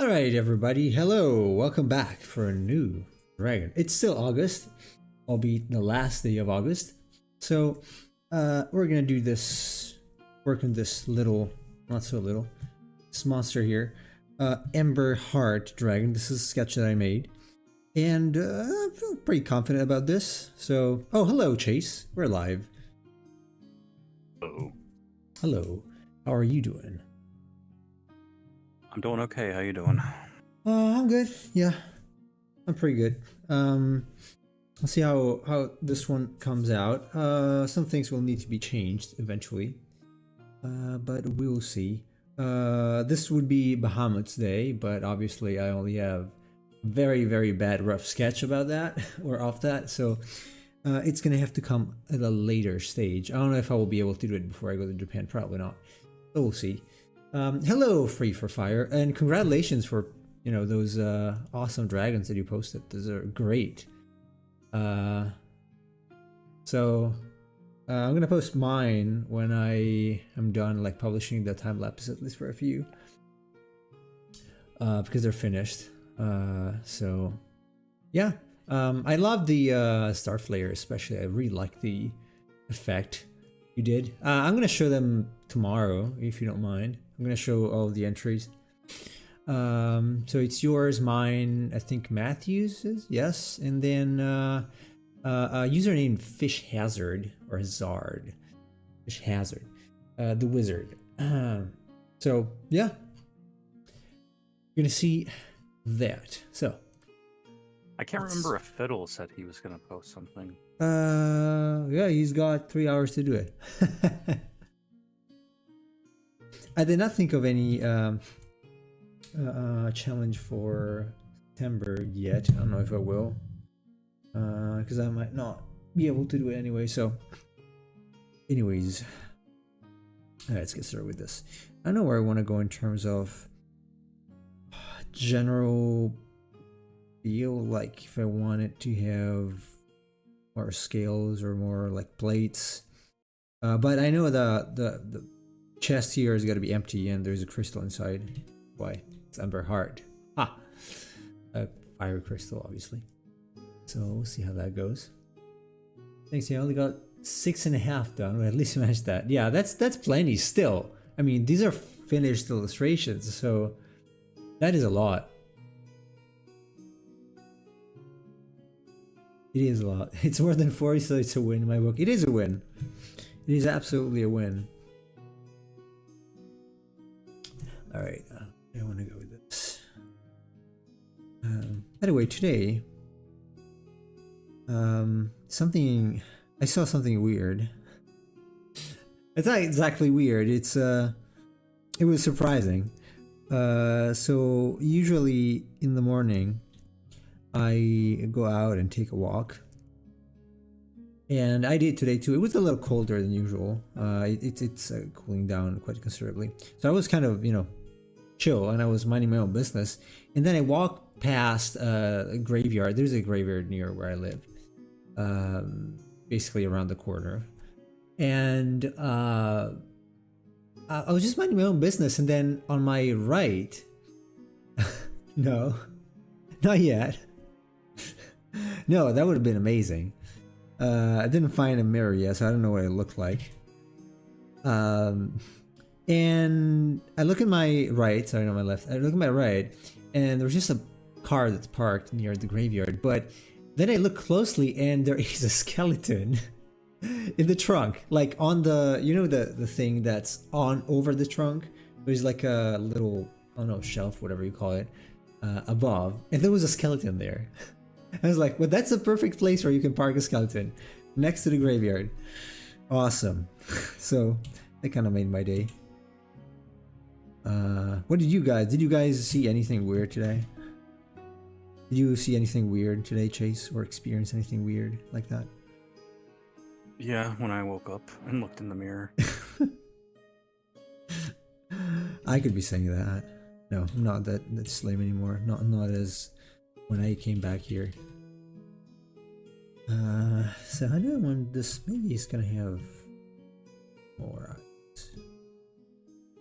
Alright everybody, hello, welcome back for a new dragon. It's still August, albeit the last day of August. So we're gonna do this, work on this little, not so little, this monster here. Ember Heart Dragon. This is a sketch that I made. And I feel pretty confident about this. So, oh hello Chase, we're live. Hello. Hello, how are you doing? I'm doing okay. How you doing? I'm good. Yeah, I'm pretty good. Let's see how this one comes out. Some things will need to be changed eventually, but we'll see. This would be Bahamut's Day, but obviously I only have very bad rough sketch about that or of that, so it's gonna have to come at a later stage. I don't know if I will be able to do it before I go to Japan. Probably not, but we'll see. Hello Free for Fire, and congratulations for those awesome dragons that you posted. Those are great. So I'm gonna post mine when I am done like publishing the time lapses, at least for a few, because they're finished. So yeah, I love the star flare especially. I really like the effect you did. I'm gonna show them tomorrow if you don't mind. I'm gonna show all of the entries. So it's yours, mine, I think Matthews's, yes, and then username Fish Hazard or Hazard, Fish Hazard, the wizard. So yeah, you're gonna see that. So I can't remember if Fiddle said he was gonna post something. yeah, he's got 3 hours to do it. I did not think of any challenge for September yet. I don't know if I will, because I might not be able to do it anyway. So anyways, let's get started with this. I don't know where I want to go in terms of general feel, like if I wanted to have more scales or more like plates, but I know the chest here is got to be empty and there's a crystal inside. Why? It's Ember Heart. Ah, a fire crystal, obviously. So we'll see how that goes. Thanks. I only got 6.5 done. Well, at least managed that. Yeah, that's plenty still. I mean, these are finished illustrations, so that is a lot. It is a lot. It's more than 40, so it's a win in my book. It is a win. It is absolutely a win. All right, I want to go with this. Anyway, today, something I saw something weird. It's not exactly weird. It was surprising. So usually in the morning, I go out and take a walk. And I did today too. It was a little colder than usual. It's cooling down quite considerably. So I was kind of, chill, and I was minding my own business. And then I walked past a graveyard. There's a graveyard near where I live, basically around the corner. And I was just minding my own business. And then on my right, no, not yet. No, that would have been amazing. I didn't find a mirror yet, so I don't know what it looked like. And I look at my right, sorry, not my left. I look at my right, and there's just a car that's parked near the graveyard. But then I look closely, and there is a skeleton in the trunk, like on the, the thing that's on over the trunk. There's like a little, I don't know, shelf, whatever you call it, above, and there was a skeleton there. I was like, well, that's a perfect place where you can park a skeleton next to the graveyard. Awesome. So that kind of made my day. What did you guys see anything weird today? Did you see anything weird today, Chase, or experience anything weird like that? Yeah, when I woke up and looked in the mirror. I could be saying that. No, I'm not that lame anymore. Not as when I came back here. So I don't want this. Maybe it's gonna have more eyes.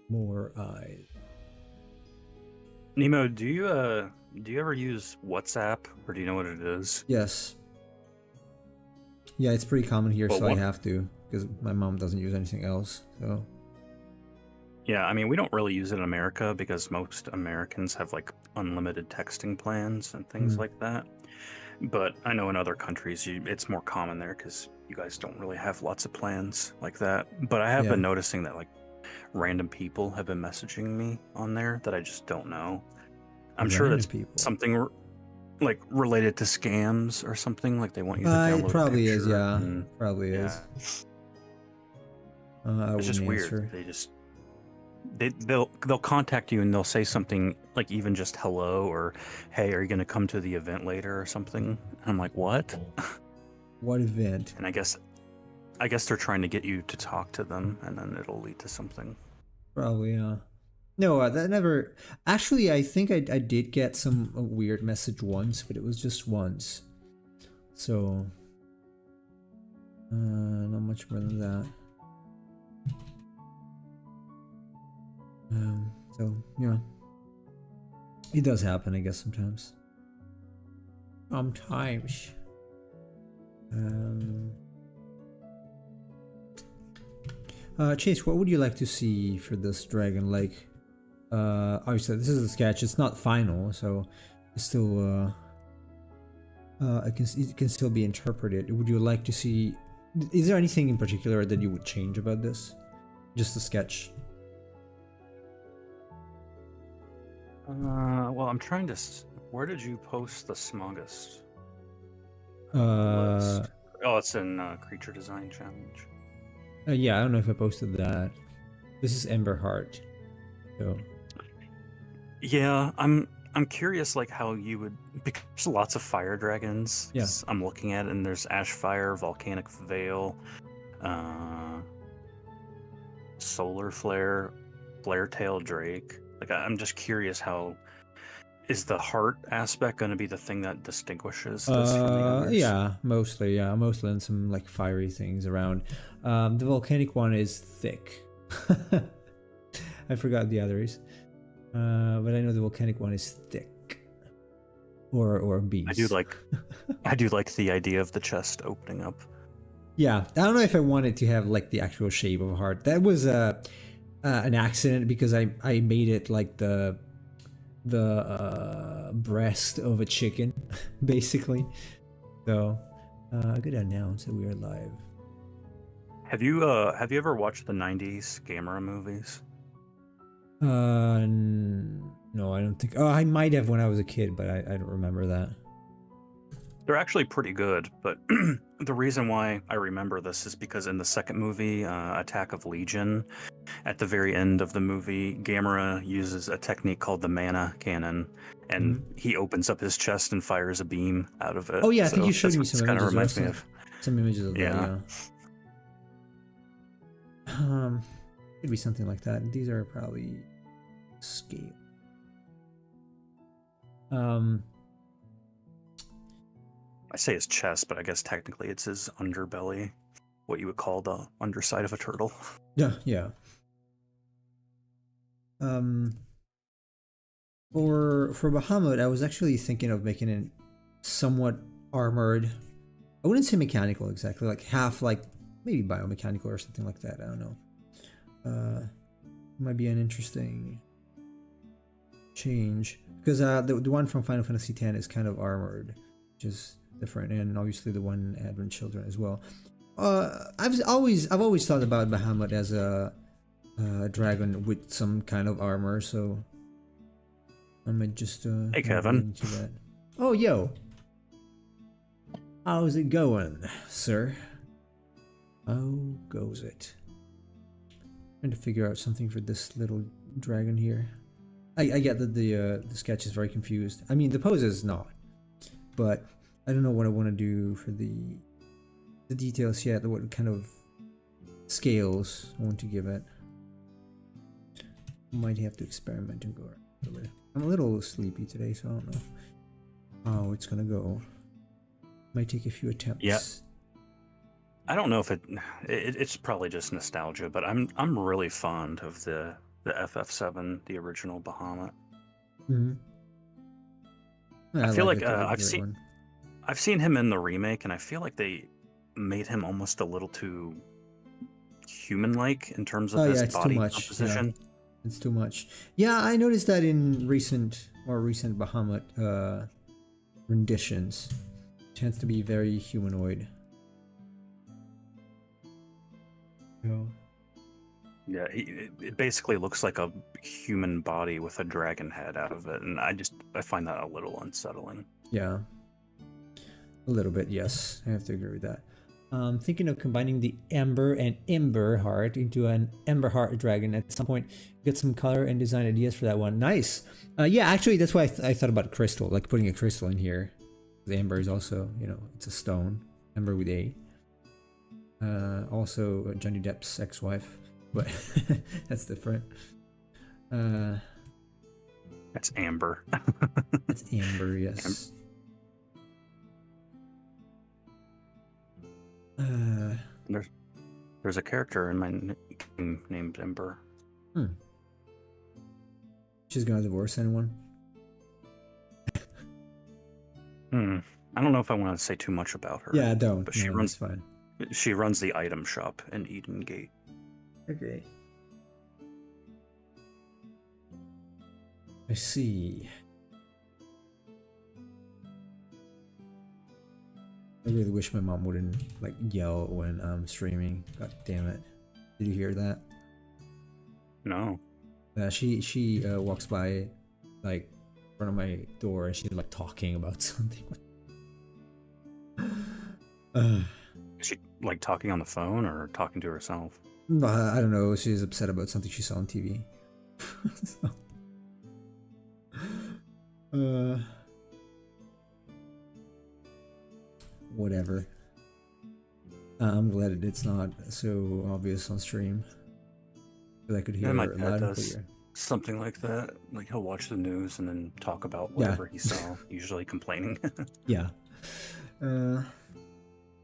More eyes. Nemo, do you ever use WhatsApp, or do you know what it is? Yes. Yeah, it's pretty common here, Well, so I one, have to because my mom doesn't use anything else. So yeah, I mean, we don't really use it in America because most Americans have like unlimited texting plans and things mm, like that. But I know in other countries, it's more common there because you guys don't really have lots of plans like that. But I have yeah, been noticing that like random people have been messaging me on there that I just don't know. I'm sure random that's people. something like related to scams or something. Like they want you to It download a probably is. picture, Yeah, and probably yeah, is. I it's wouldn't just weird. answer. They'll contact you and they'll say something like even just hello or hey, are you going to come to the event later or something? And I'm like, what? What event? And I guess they're trying to get you to talk to them, and then it'll lead to something. Probably. No, that never. Actually, I think I did get some weird message once, but it was just once. So, not much more than that. So yeah, it does happen, I guess, sometimes. Sometimes. Chase, what would you like to see for this dragon? Like, obviously this is a sketch. It's not final, so it's still it can still be interpreted. Would you like to see? Is there anything in particular that you would change about this? Just a sketch. Well, I'm trying to. Where did you post the Smaugust Uh, list? Oh, it's in Creature Design Challenge. yeah, I don't know if I posted that. This is Ember Heart. So Yeah, I'm curious, like how you would, because there's lots of fire dragons. yeah. I'm looking at it, and there's Ashfire, Volcanic Veil, Solar Flare, Flare Tail Drake. Like I'm just curious, how is the heart aspect going to be the thing that distinguishes this from the others? Yeah, mostly and some like fiery things around. The volcanic one is thick. I forgot the others, but I know the volcanic one is thick. Or beast. I do like the idea of the chest opening up. Yeah, I don't know if I wanted to have like the actual shape of a heart. That was an accident because I made it like the breast of a chicken, basically. So, good to announce that we are live. Have you ever watched the '90s Gamera movies? No, I don't think. Oh, I might have when I was a kid, but I don't remember that. They're actually pretty good, but the reason why I remember this is because in the second movie, Attack of Legion, at the very end of the movie, Gamera uses a technique called the mana cannon, and he opens up his chest and fires a beam out of it. Oh yeah, I think you showed me some kind of images. reminds me of. Some images of Yeah. that. Yeah. Could be something like that. These are probably scale. I say his chest, but I guess technically it's his underbelly, what you would call the underside of a turtle. Yeah. For Bahamut, I was actually thinking of making it somewhat armored. I wouldn't say mechanical exactly, like half, like maybe biomechanical or something like that. I don't know. Might be an interesting change because the one from Final Fantasy X is kind of armored, which is different, and obviously the one Advent Children as well. I've always thought about Bahamut as a dragon with some kind of armor, so I might just Hey, Kevin. into that. Oh, yo, how's it going, sir? How goes it? Trying to figure out something for this little dragon here. I get that the sketch is very confused. I mean, the pose is not, but I don't know what I want to do for the details yet. What kind of scales I want to give it. Might have to experiment and go over. I'm a little sleepy today, so I don't know how it's gonna go. Might take a few attempts. Yeah. I don't know if it's probably just nostalgia, but I'm really fond of the FF7, the original Bahamut. Mm-hmm. I I feel like like it. I like the right one. I've seen him in the remake, and I feel like they made him almost a little too human-like in terms of Oh yeah, his it's too body much. Yeah, composition. it's too much. Yeah, I noticed that in more recent Bahamut renditions. Tends to be very humanoid. Yeah. Yeah, it basically looks like a human body with a dragon head out of it, and I find that a little unsettling. Yeah, a little bit. Yes, I have to agree with that. Thinking of combining the Ember and Ember heart into an Ember heart dragon at some point. Get some color and design ideas for that one. Nice. Yeah, actually, that's why I thought about crystal, like putting a crystal in here. The Ember is also, it's a stone. Ember with A. Also, Johnny Depp's ex-wife, but that's different. That's Amber. That's Amber, yes. There's a character in my game named Ember. She's gonna divorce anyone? I don't know if I want to say too much about her. Yeah, don't. But That's fine. She runs the item shop in Eden Gate. Okay. I see. I really wish my mom wouldn't like yell when I'm streaming. God damn it! Did you hear that? No. She walks by like in front of my door and she's like talking about something. Is she like talking on the phone or talking to herself? I don't know. She's upset about something she saw on TV. Whatever. I'm glad it's not so obvious on stream. But I could hear my it dad loud and does clear. something like that. Like he'll watch the news and then talk about whatever he saw, usually complaining. Yeah.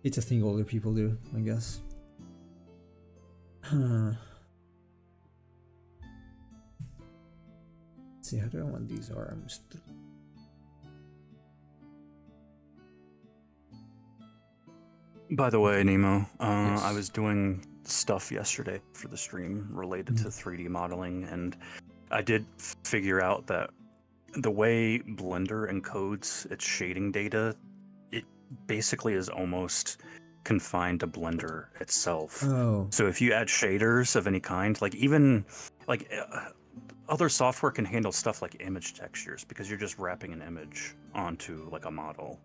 It's a thing older people do, I guess. Let's see, how do I want these arms? By the way, Nemo, Yes. I was doing stuff yesterday for the stream related to 3D modeling, and I did figure out that the way Blender encodes its shading data, it basically is almost confined to Blender itself. Oh. So if you add shaders of any kind, like even like other software can handle stuff like image textures because you're just wrapping an image onto like a model.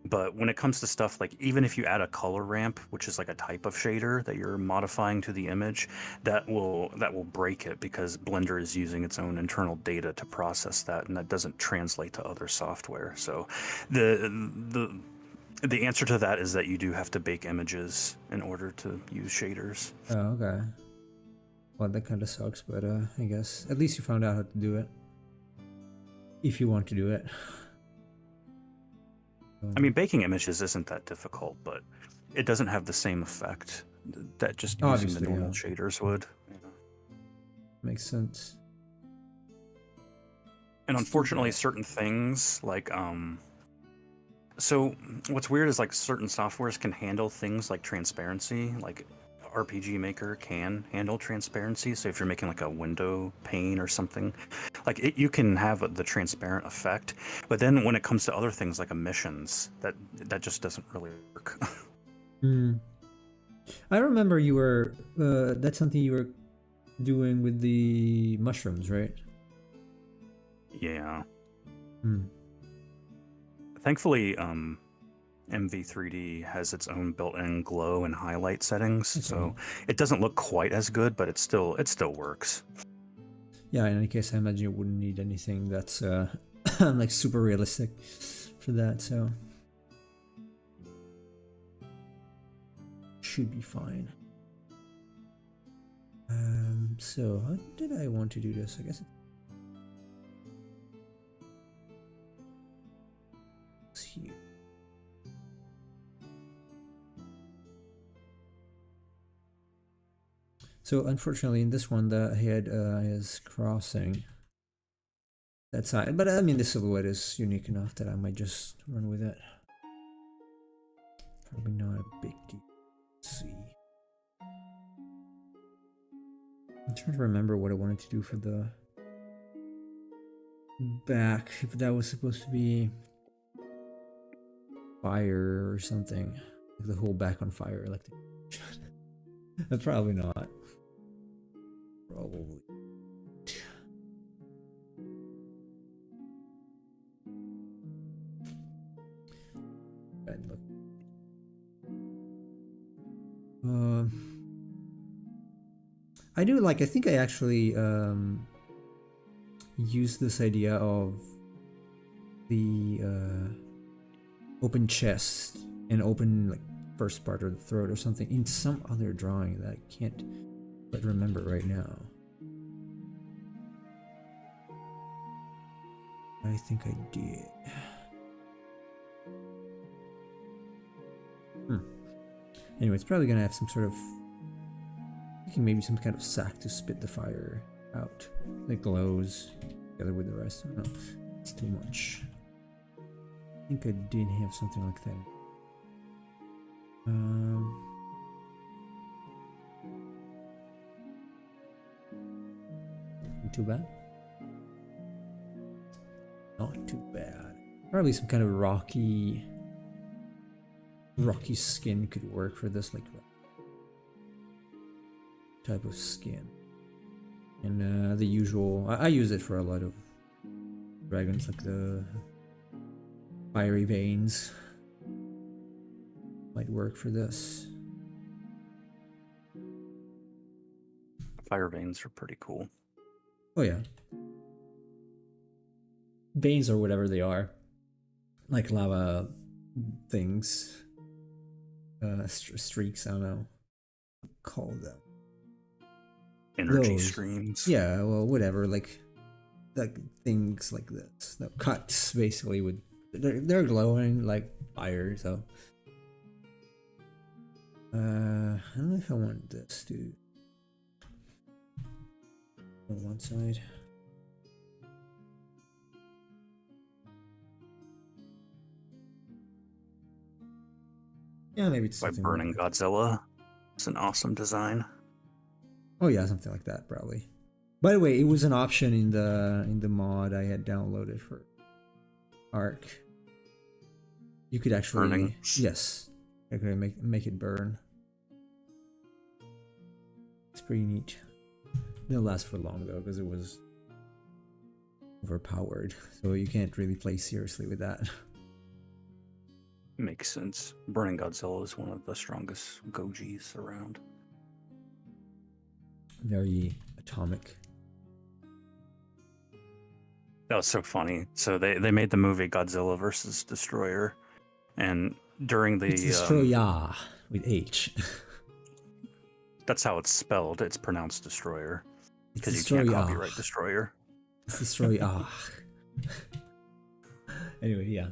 But when it comes to stuff like even if you add a color ramp, which is like a type of shader that you're modifying to the image, that will break it because Blender is using its own internal data to process that, and that doesn't translate to other software. So the answer to that is that you do have to bake images in order to use shaders. Oh, okay. Well, that kind of sucks, but I guess at least you found out how to do it. If you want to do it. I mean, baking images isn't that difficult, but it doesn't have the same effect that just using the normal shaders would. Yeah. Makes sense. And unfortunately, certain things like so what's weird is like certain softwares can handle things like transparency, like RPG Maker can handle transparency. So if you're making like a window pane or something, like you can have the transparent effect. But then when it comes to other things like emissions, that just doesn't really work. I remember you were that's something you were doing with the mushrooms, right? Yeah. Thankfully, MV3D has its own built-in glow and highlight settings, so it doesn't look quite as good, but it still works. Yeah, in any case, I imagine you wouldn't need anything that's like super realistic for that, so should be fine. So how did I want to do this? I guess it's here. So unfortunately in this one the head is crossing. that side. But I mean, the silhouette is unique enough that I might just run with it. Probably not a big deal. Let's see. I'm trying to remember what I wanted to do for the back. If that was supposed to be fire or something. Like the whole back on fire. Like the... Probably not. Probably. Look. I do like. I think I actually used this idea of the open chest and open like first part of the throat or something in some other drawing that I can't but remember right now. I think I did. Anyway, it's probably gonna have some sort of, thinking maybe some kind of sack to spit the fire out that glows together with the rest. I don't know. It's too much. I think I did have something like that. Not too bad. Not too bad. Probably some kind of rocky skin could work for this, like type of skin. And the usual, I use it for a lot of dragons, like the fiery veins might work for this. Fire veins are pretty cool. Oh yeah. Veins or whatever they are. Like lava things. Streaks, I don't know. Call them. Energy streams. Yeah, well, whatever. Like things like this. The cuts, basically, with they're glowing like fire. So I don't know if I want this to on one side. Yeah, maybe it's By Burning Godzilla. It's an awesome design. Oh yeah, something like that probably. By the way, it was an option in the mod I had downloaded for Arc. You could actually Burning. Yes, I could make it burn. It's pretty neat. It didn't last for long though because it was overpowered, so you can't really play seriously with that. Makes sense. Burning Godzilla is one of the strongest Gojis around. Very atomic. That was so funny. So they made the movie Godzilla versus Destroyer, and during the It's Destroyer with H. That's how it's spelled. It's pronounced Destroyer because you Destroyer. can't copyright Destroyer. It's Destroyer. Anyway, yeah.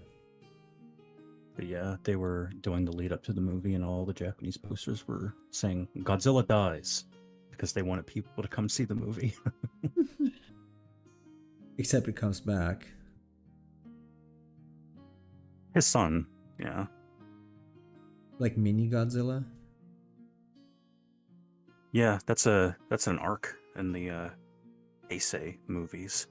But yeah, they were doing the lead up to the movie, and all the Japanese posters were saying Godzilla dies because they wanted people to come see the movie. Except it comes back. His son, yeah. Like mini Godzilla? Yeah, that's an arc in the Heisei movies.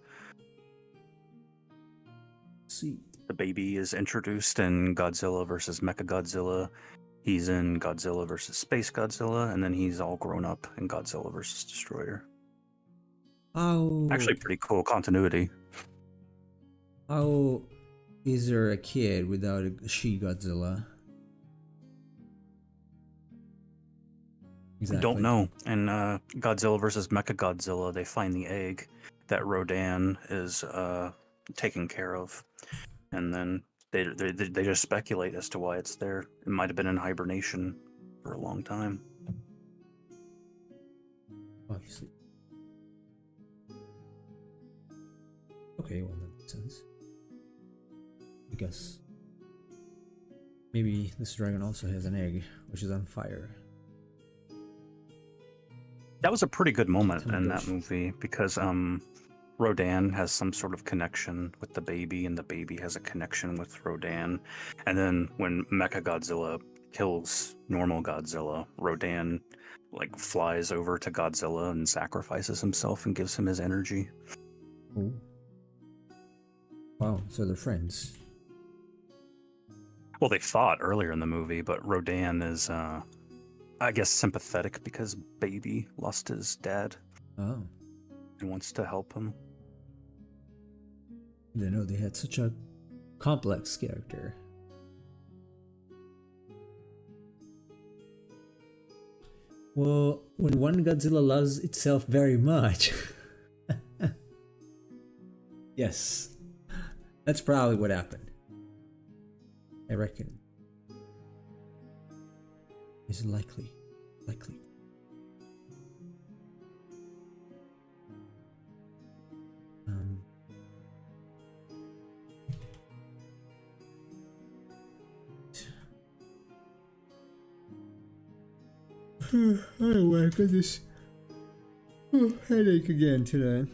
Let's see. The baby is introduced in Godzilla versus Mechagodzilla. He's in Godzilla versus Space Godzilla, and then he's all grown up in Godzilla versus Destroyer. Oh, Actually, pretty cool continuity. how is there a kid without a she Godzilla? Exactly. Don't know. In Godzilla versus Mechagodzilla, they find the egg that Rodan is taking care of, and then they just speculate as to why it's there. It might have been in hibernation for a long time. Obviously. Okay, well that makes sense. I guess. Maybe this dragon also has an egg, which is on fire. That was a pretty good moment in that movie because Rodan has some sort of connection with the baby, and the baby has a connection with Rodan. And then when Mechagodzilla kills normal Godzilla, Rodan like flies over to Godzilla and sacrifices himself and gives him his energy. Oh. Wow, so they're friends. Well, they fought earlier in the movie, but Rodan is, I guess, sympathetic because baby lost his dad. Oh. And wants to help him. I didn't know they had such a complex character. Well, when one Godzilla loves itself very much. Yes. That's probably what happened. I reckon. Is likely. Likely. I don't know why I got this headache again today.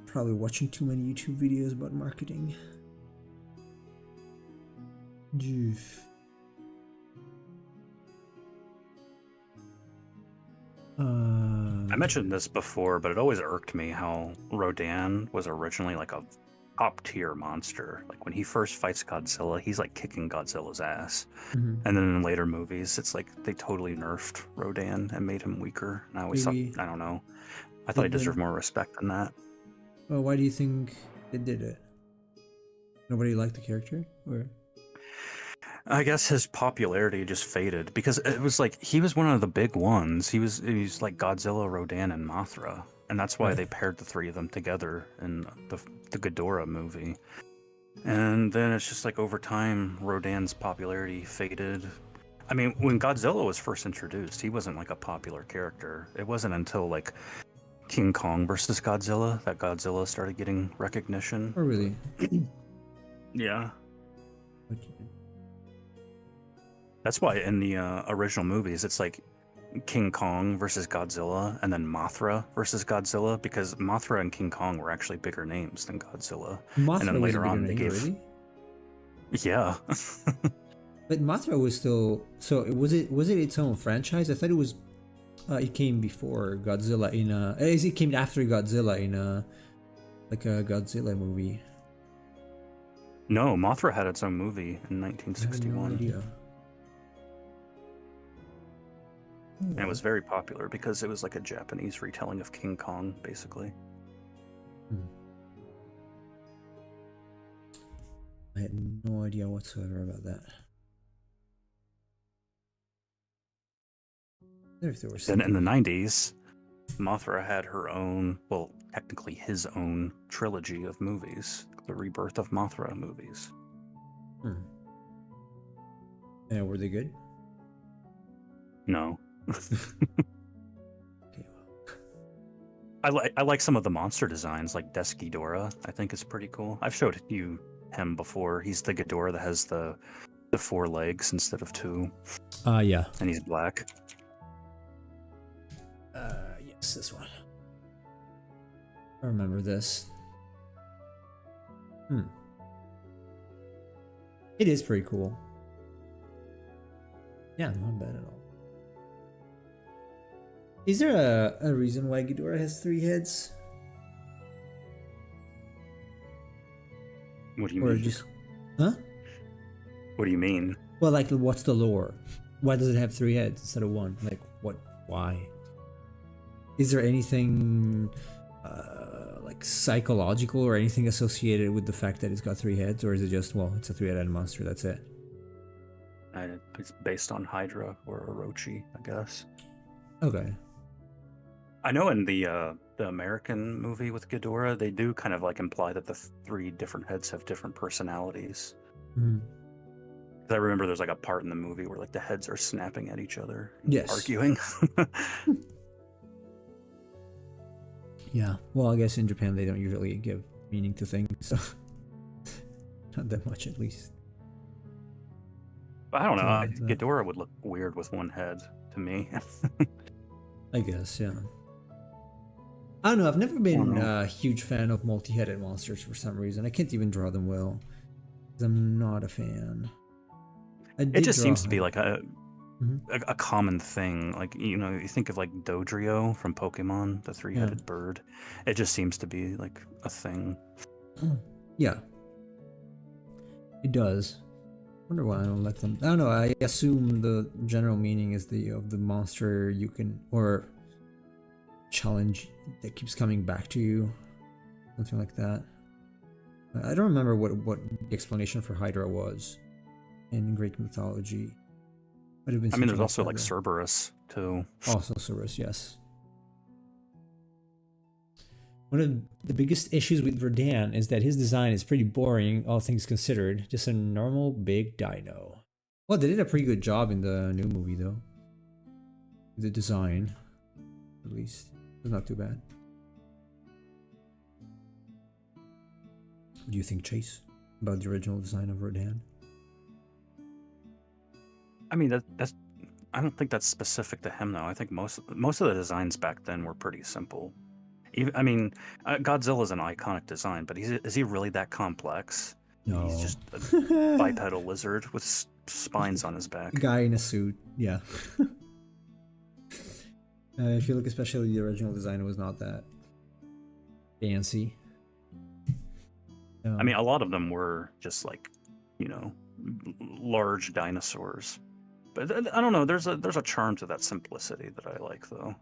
Probably watching too many YouTube videos about marketing. Jeez. I mentioned this before, but it always irked me how Rodan was originally like a top tier monster. Like when he first fights Godzilla, he's like kicking Godzilla's ass. Mm-hmm. And then in later movies, it's like they totally nerfed Rodan and made him weaker. And I always thought, I don't know. I thought he deserved more respect than that. Well, why do you think they did it? Nobody liked the character? Or? I guess his popularity just faded because it was like he was one of the big ones. He was like Godzilla, Rodan, and Mothra. And that's why they paired the three of them together in the Ghidorah movie. And then it's just like over time, Rodan's popularity faded. I mean, when Godzilla was first introduced, he wasn't like a popular character. It wasn't until like King Kong versus Godzilla that Godzilla started getting recognition. Oh, really? Yeah. Okay. That's why in the original movies, it's like King Kong versus Godzilla, and then Mothra versus Godzilla, because Mothra and King Kong were actually bigger names than Godzilla. Mothra and then was later a bigger on, they name, gave. really? Yeah. But Mothra was still. So was it its own franchise? I thought it was. It came before Godzilla in a. It came after Godzilla in a, like a Godzilla movie. No, Mothra had its own movie in 1961. I had no idea. And it was very popular because it was like a Japanese retelling of King Kong, basically. I had no idea whatsoever about that. If there was Then in the 90s, Mothra had her own, well, technically his own trilogy of movies, the Rebirth of Mothra movies. And were they good? No. Okay, well. I like some of the monster designs, like Desk Ghidorah. I think is pretty cool. I've showed you him before. He's the Ghidorah that has the 4 legs instead of 2. Yeah. And he's black. Yes, this one. I remember this. It is pretty cool. Yeah, not bad at all. Is there a reason why Ghidorah has 3 heads? What do you Or mean? just... Huh? What do you mean? Well, like, what's the lore? Why does it have 3 heads instead of 1? Like, what? Why? Is there anything like psychological or anything associated with the fact that it's got 3 heads, or is it just, well, it's a 3-headed monster, that's it? It's based on Hydra or Orochi, I guess. Okay. I know in the American movie with Ghidorah, they do kind of like imply that the 3 different heads have different personalities. I remember there's like a part in the movie where like the heads are snapping at each other, arguing. Yeah, well, I guess in Japan they don't usually give meaning to things, so not that much at least. But I don't know. Ghidorah would look weird with 1 head to me. I guess, yeah. I don't know. I've never I don't been know. a huge fan of multi-headed monsters for some reason. I can't even draw them well. 'Cause I'm not a fan. I It did just draw seems to be hydra. like Mhm. a common thing. Like, you think of like Dodrio from Pokemon, the Yeah. three-headed bird. It just seems to be like a thing. Yeah, it does. Wonder why I don't like them. I don't know. I assume the general meaning is the of the monster you can or challenge that keeps coming back to you, something like that. I don't remember what the explanation for Hydra was in Greek mythology. Might have been I mean, something there's like also that like though. Cerberus too. Also, Cerberus, yes. One of the biggest issues with Verdan is that his design is pretty boring, all things considered. Just a normal big dino. Well, they did a pretty good job in the new movie, though. The design, at least, was not too bad. What do you think, Chase, about the original design of Verdan? I mean, that's. I don't think that's specific to him though. I think most of the designs back then were pretty simple. Even, I mean, Godzilla's an iconic design, but is he really that complex? He's No. just a bipedal lizard with spines on his back. Guy in a suit, yeah. If you look especially the original design, it was not that fancy. I mean, a lot of them were just like, large dinosaurs. But I don't know. There's a charm to that simplicity that I like, though.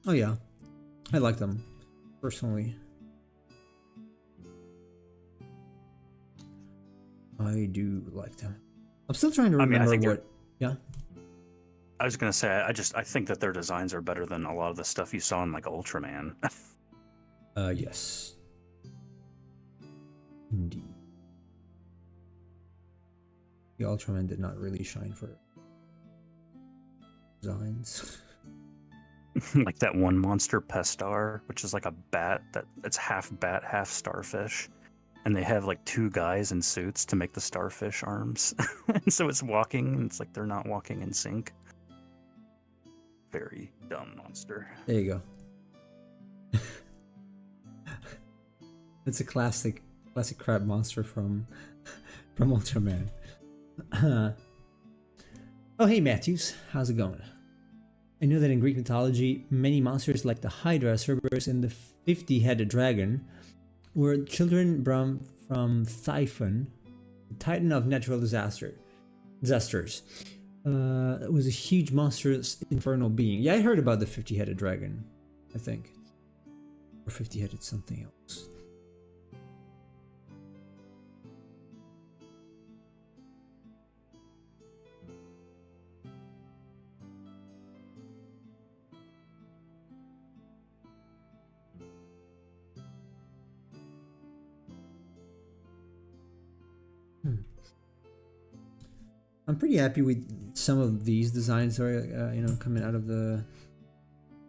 Oh yeah, I like them personally. I do like them. I'm still trying to I mean, I remember think what. Yeah. I was gonna say, I think that their designs are better than a lot of the stuff you saw in like Ultraman. Yes. Indeed. The Ultraman did not really shine for designs. Like that one monster, Pestar, which is like a bat it's half bat, half starfish. And they have like two guys in suits to make the starfish arms. And so it's walking, and it's like they're not walking in sync. Very dumb monster. There you go. It's a classic crab monster from Ultraman. Oh hey Matthews, how's it going? I know that in Greek mythology, many monsters like the Hydra, Cerberus, and the 50-headed dragon were children from Typhon, the titan of natural disasters. It was a huge monstrous infernal being. Yeah, I heard about the 50-headed dragon, I think. Or 50-headed something else. I'm pretty happy with some of these designs that are, coming out of the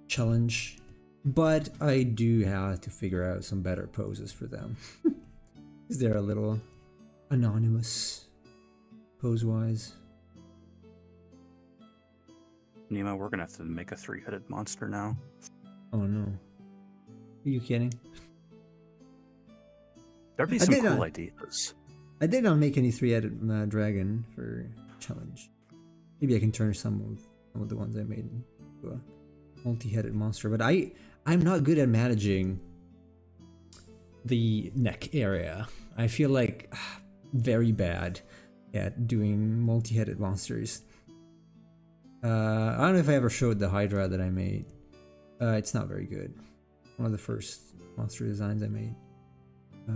challenge, but I do have to figure out some better poses for them. Because they're a little anonymous pose-wise. Nemo, we're gonna have to make a 3-headed monster now. Oh no. Are you kidding? There'd be some cool ideas. I did not make any 3-headed dragon for challenge. Maybe I can turn some of the ones I made into a multi-headed monster, but I'm not good at managing the neck area. I feel like very bad at doing multi-headed monsters. I don't know if I ever showed the Hydra that I made. It's not very good. One of the first monster designs I made.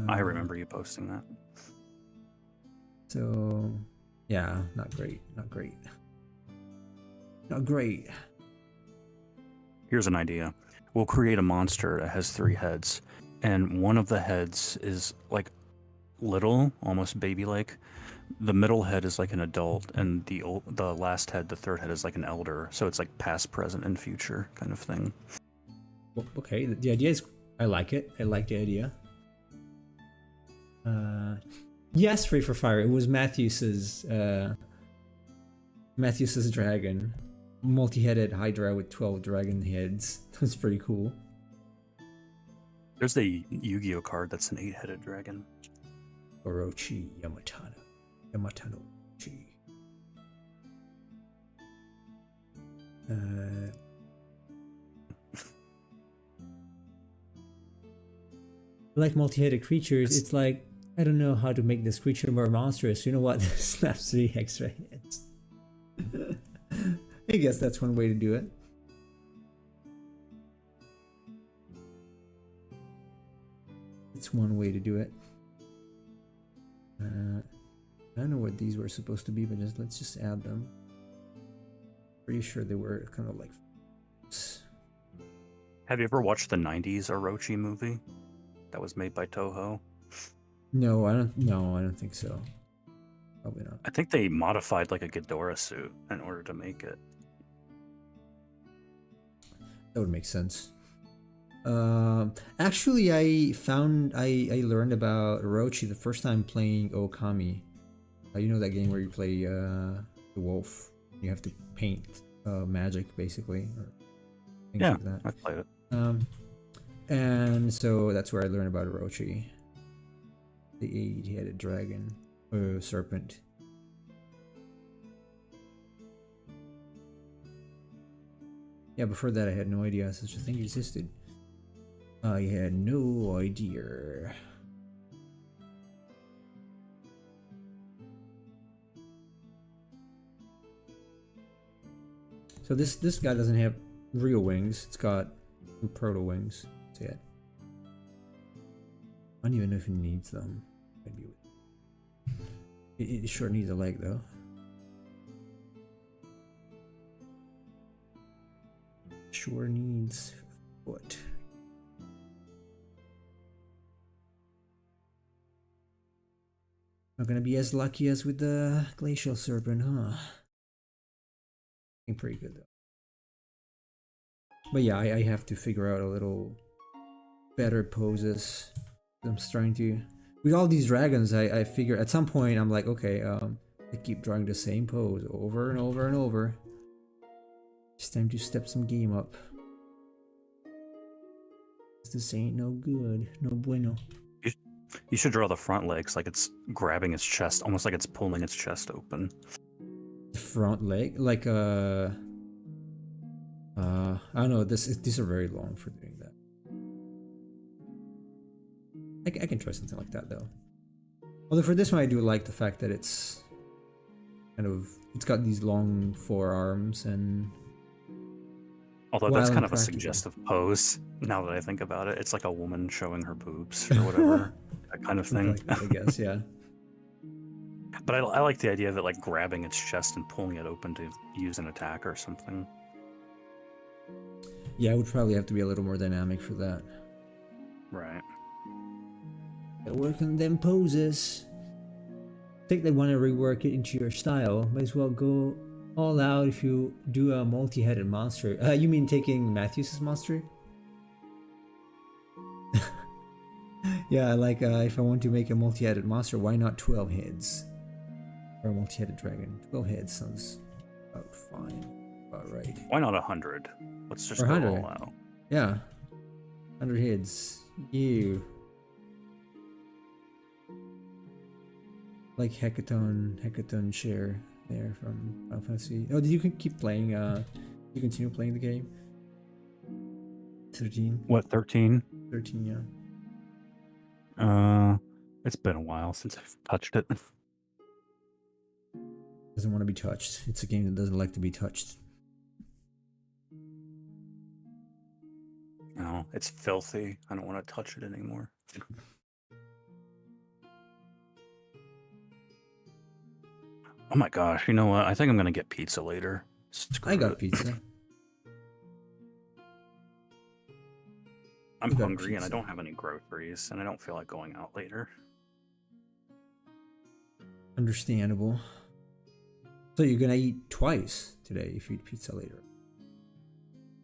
I remember you posting that. So, yeah, not great. Not great. Not great. Here's an idea. We'll create a monster that has 3 heads, and one of the heads is like little, almost baby-like. The middle head is like an adult, and the last head, the third head, is like an elder. So it's like past, present, and future kind of thing. Well, okay, the idea is, I like it. I like the idea. Yes, Free for Fire. It was Matthews's dragon, multi-headed Hydra with 12 dragon heads. That's pretty cool. There's the Yu-Gi-Oh card that's an 8-headed dragon. Orochi Yamatano. Yamatano Orochi. Like multi-headed creatures, it's like, I don't know how to make this creature more monstrous. You know what? Snap 3 extra heads. I guess that's one way to do it. It's one way to do it. I don't know what these were supposed to be, but let's just add them. Pretty sure they were kind of like. Have you ever watched the 90s Orochi movie that was made by Toho? No, I don't. No, I don't think so. Probably not. I think they modified like a Ghidorah suit in order to make it. That would make sense. Actually, I learned about Orochi the first time playing Okami. You know that game where you play the wolf. You have to paint magic basically, or things like that. I played it. And so that's where I learned about Orochi, the 8-headed dragon, serpent. Yeah, before that I had no idea such a thing existed. I had no idea. So this guy doesn't have real wings. It's got some proto wings. That's it. I don't even know if he needs them. Maybe it sure needs a leg though. Sure needs a foot. Not gonna be as lucky as with the glacial serpent, huh? Pretty good though. But yeah, I have to figure out a little better poses. I'm starting to, with all these dragons, I figure at some point I'm like, okay, I keep drawing the same pose over and over and over. It's time to step some game up. This ain't no good, no bueno. You should draw the front legs like it's grabbing its chest, almost like it's pulling its chest open. Front leg, like I don't know. These are very long for doing that. I can try something like that though. Although for this one, I do like the fact that it's kind of, it's got these long forearms and. Although that's kind of a suggestive pose. Now that I think about it, it's like a woman showing her boobs or whatever, that kind of thing. Like that, I guess, yeah. But I like the idea of it like grabbing its chest and pulling it open to use an attack or something. Yeah, it would probably have to be a little more dynamic for that. Right. Gotta work on them poses. I think they want to rework it into your style. Might as well go all out if you do a multi-headed monster. You mean taking Matthew's monster? Yeah, like if I want to make a multi-headed monster, why not 12 heads? Or a multi-headed dragon. 12 heads sounds about fine. About right. Why not 100? Let's just go all out. Yeah. 100 heads. Ew. Like Hecaton share there from Final Fantasy. Oh, did you keep playing? You continue playing the game? 13. What, 13? 13, yeah. It's been a while since I've touched it. Doesn't want to be touched. It's a game that doesn't like to be touched. No, it's filthy. I don't want to touch it anymore. Oh my gosh, you know what? I think I'm gonna get pizza later. I got pizza. I'm hungry and I don't have any groceries and I don't feel like going out later. Understandable. So you're gonna eat twice today if you eat pizza later.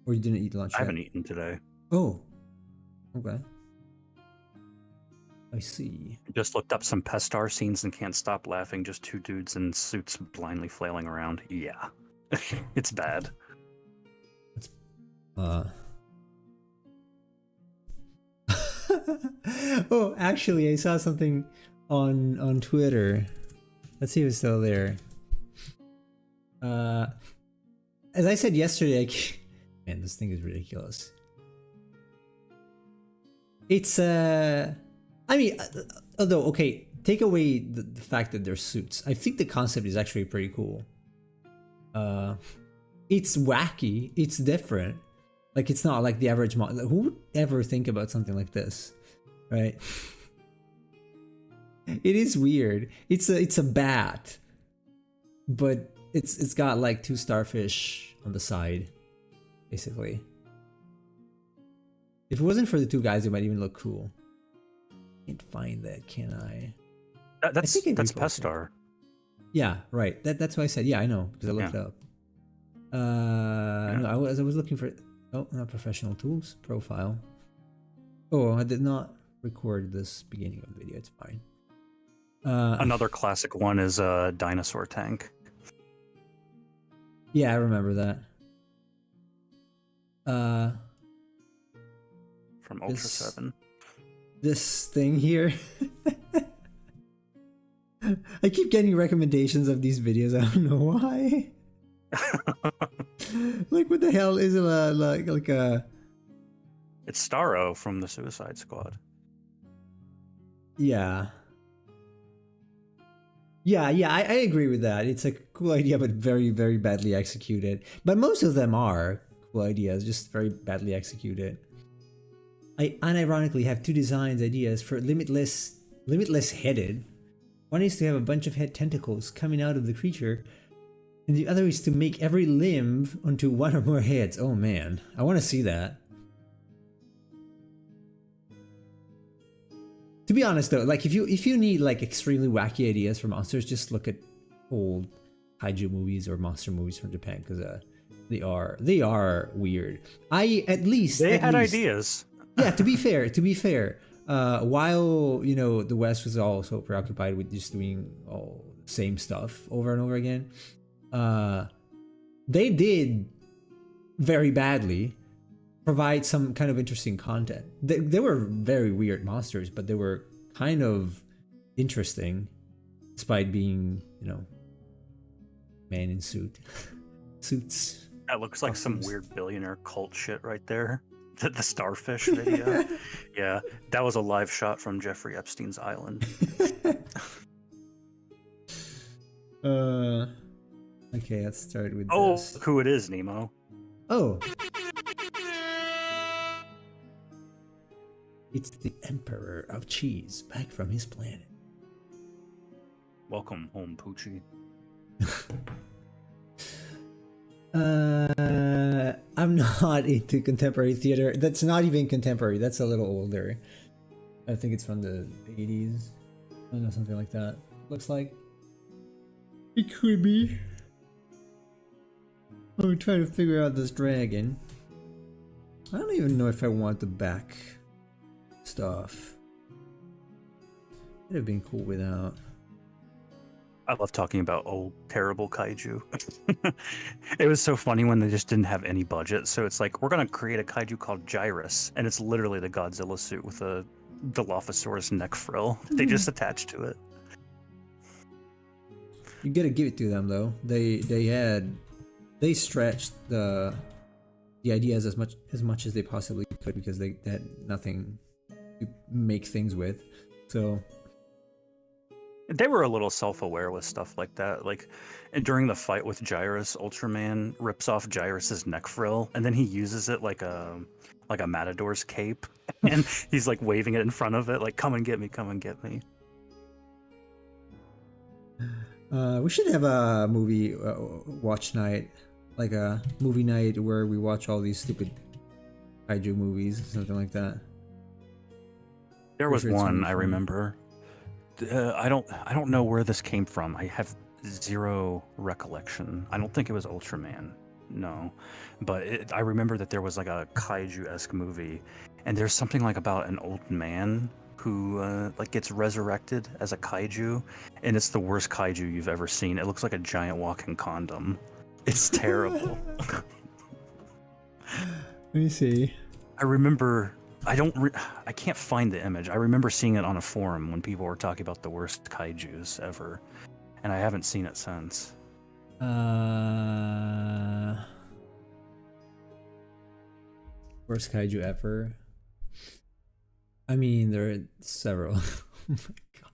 Or you didn't eat lunch yet? I haven't eaten today. Oh. Okay. I see. I just looked up some Pestar scenes and can't stop laughing. Just two dudes in suits blindly flailing around. Yeah. It's bad. It's Oh, actually, I saw something on Twitter. Let's see if it's still there. As I said yesterday, man, this thing is ridiculous. It's I mean, although okay, take away the fact that they're suits. I think the concept is actually pretty cool. It's wacky. It's different. Like it's not like the average model. Who would ever think about something like this, right? It is weird. It's a bat, but it's got like 2 starfish on the side, basically. If it wasn't for the 2 guys, it might even look cool. Can't find that, can I? That's Pestar. Yeah, right. That's what I said. Yeah, I know because I looked it up. No, I was looking for. Oh, not professional tools profile. Oh, I did not record this beginning of the video. It's fine. Another classic one is a dinosaur tank. Yeah, I remember that. From Ultra 7. This thing here. I keep getting recommendations of these videos. I don't know why. Like, what the hell is it? Like a. It's Starro from the Suicide Squad. Yeah. Yeah, I agree with that. It's a cool idea, but very, very badly executed. But most of them are cool ideas, just very badly executed. I unironically have 2 designs ideas for limitless headed. One is to have a bunch of head tentacles coming out of the creature, and the other is to make every limb onto 1 or more heads. Oh man, I want to see that. To be honest though, like if you need like extremely wacky ideas for monsters, just look at old kaiju movies or monster movies from Japan, because they are weird. They had ideas. Yeah, to be fair, while the West was all so preoccupied with just doing all the same stuff over and over again, they did very badly provide some kind of interesting content. They were very weird monsters, but they were kind of interesting, despite being man in suits. That looks like some weird billionaire cult shit right there. The starfish video. Yeah, that was a live shot from Jeffrey Epstein's island. Okay, let's start with this. Who it is, Nemo. Oh. It's the Emperor of Cheese, back from his planet. Welcome home, Poochie. I'm not into contemporary theater. That's not even contemporary. That's a little older. I think it's from the 80s. I don't know, something like that. Looks like. It could be. I'm trying to figure out this dragon. I don't even know if I want the back stuff. It'd have been cool without. I love talking about old, terrible kaiju. It was so funny when they just didn't have any budget. So it's like, we're going to create a kaiju called Gyrus. And it's literally the Godzilla suit with a Dilophosaurus neck frill. They just attached to it. You gotta give it to them though. They stretched the ideas as much as they possibly could, because they had nothing to make things with. So they were a little self-aware with stuff like that. Like during the fight with Gyrus, Ultraman rips off Gyrus's neck frill, and then he uses it like a matador's cape, and he's like waving it in front of it, like, come and get me, come and get me. We should have a movie watch night, like a movie night where we watch all these stupid kaiju movies, something like that. There was one I remember. I don't know where this came from. I have zero recollection. I don't think it was Ultraman. No, but I remember that there was like a kaiju-esque movie, and there's something like about an old man who like gets resurrected as a kaiju, and it's the worst kaiju you've ever seen. It looks like a giant walking condom. It's terrible. Let me see. I remember I can't find the image. I remember seeing it on a forum when people were talking about the worst kaijus ever, and I haven't seen it since. Worst kaiju ever. I mean, there are several. Oh my god.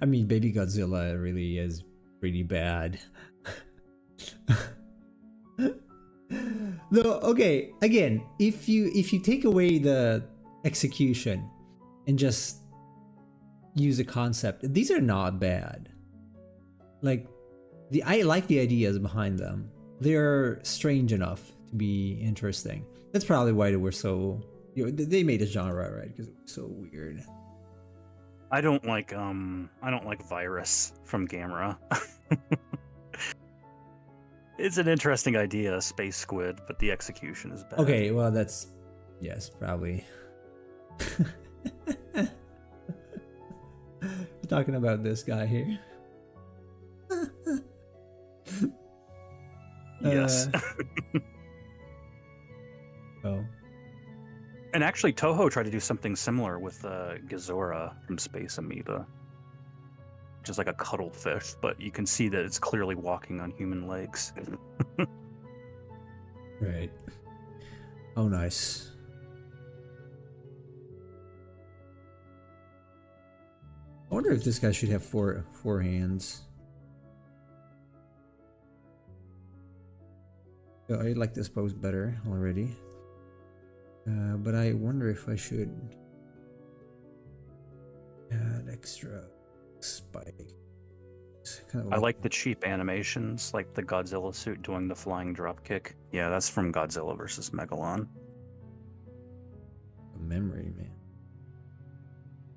I mean, Baby Godzilla really is pretty bad. Though, okay, again, if you take away the execution and just use a concept, these are not bad. Like, I like the ideas behind them. They're strange enough to be interesting. That's probably why they were so, they made a genre, right? Because it was so weird. I don't like Virus from Gamera. It's an interesting idea, space squid, but the execution is bad. Okay, well that's, yes, probably. We're talking about this guy here. Yes. Oh. And actually, Toho tried to do something similar with Gazora from Space Amoeba, which is like a cuttlefish, but you can see that it's clearly walking on human legs. Right. Oh, nice. I wonder if this guy should have four hands. Oh, I like this pose better already. But I wonder if I should add extra spike. Kind of I like the cheap animations, like the Godzilla suit doing the flying drop kick. Yeah, that's from Godzilla vs. Megalon. a memory, man.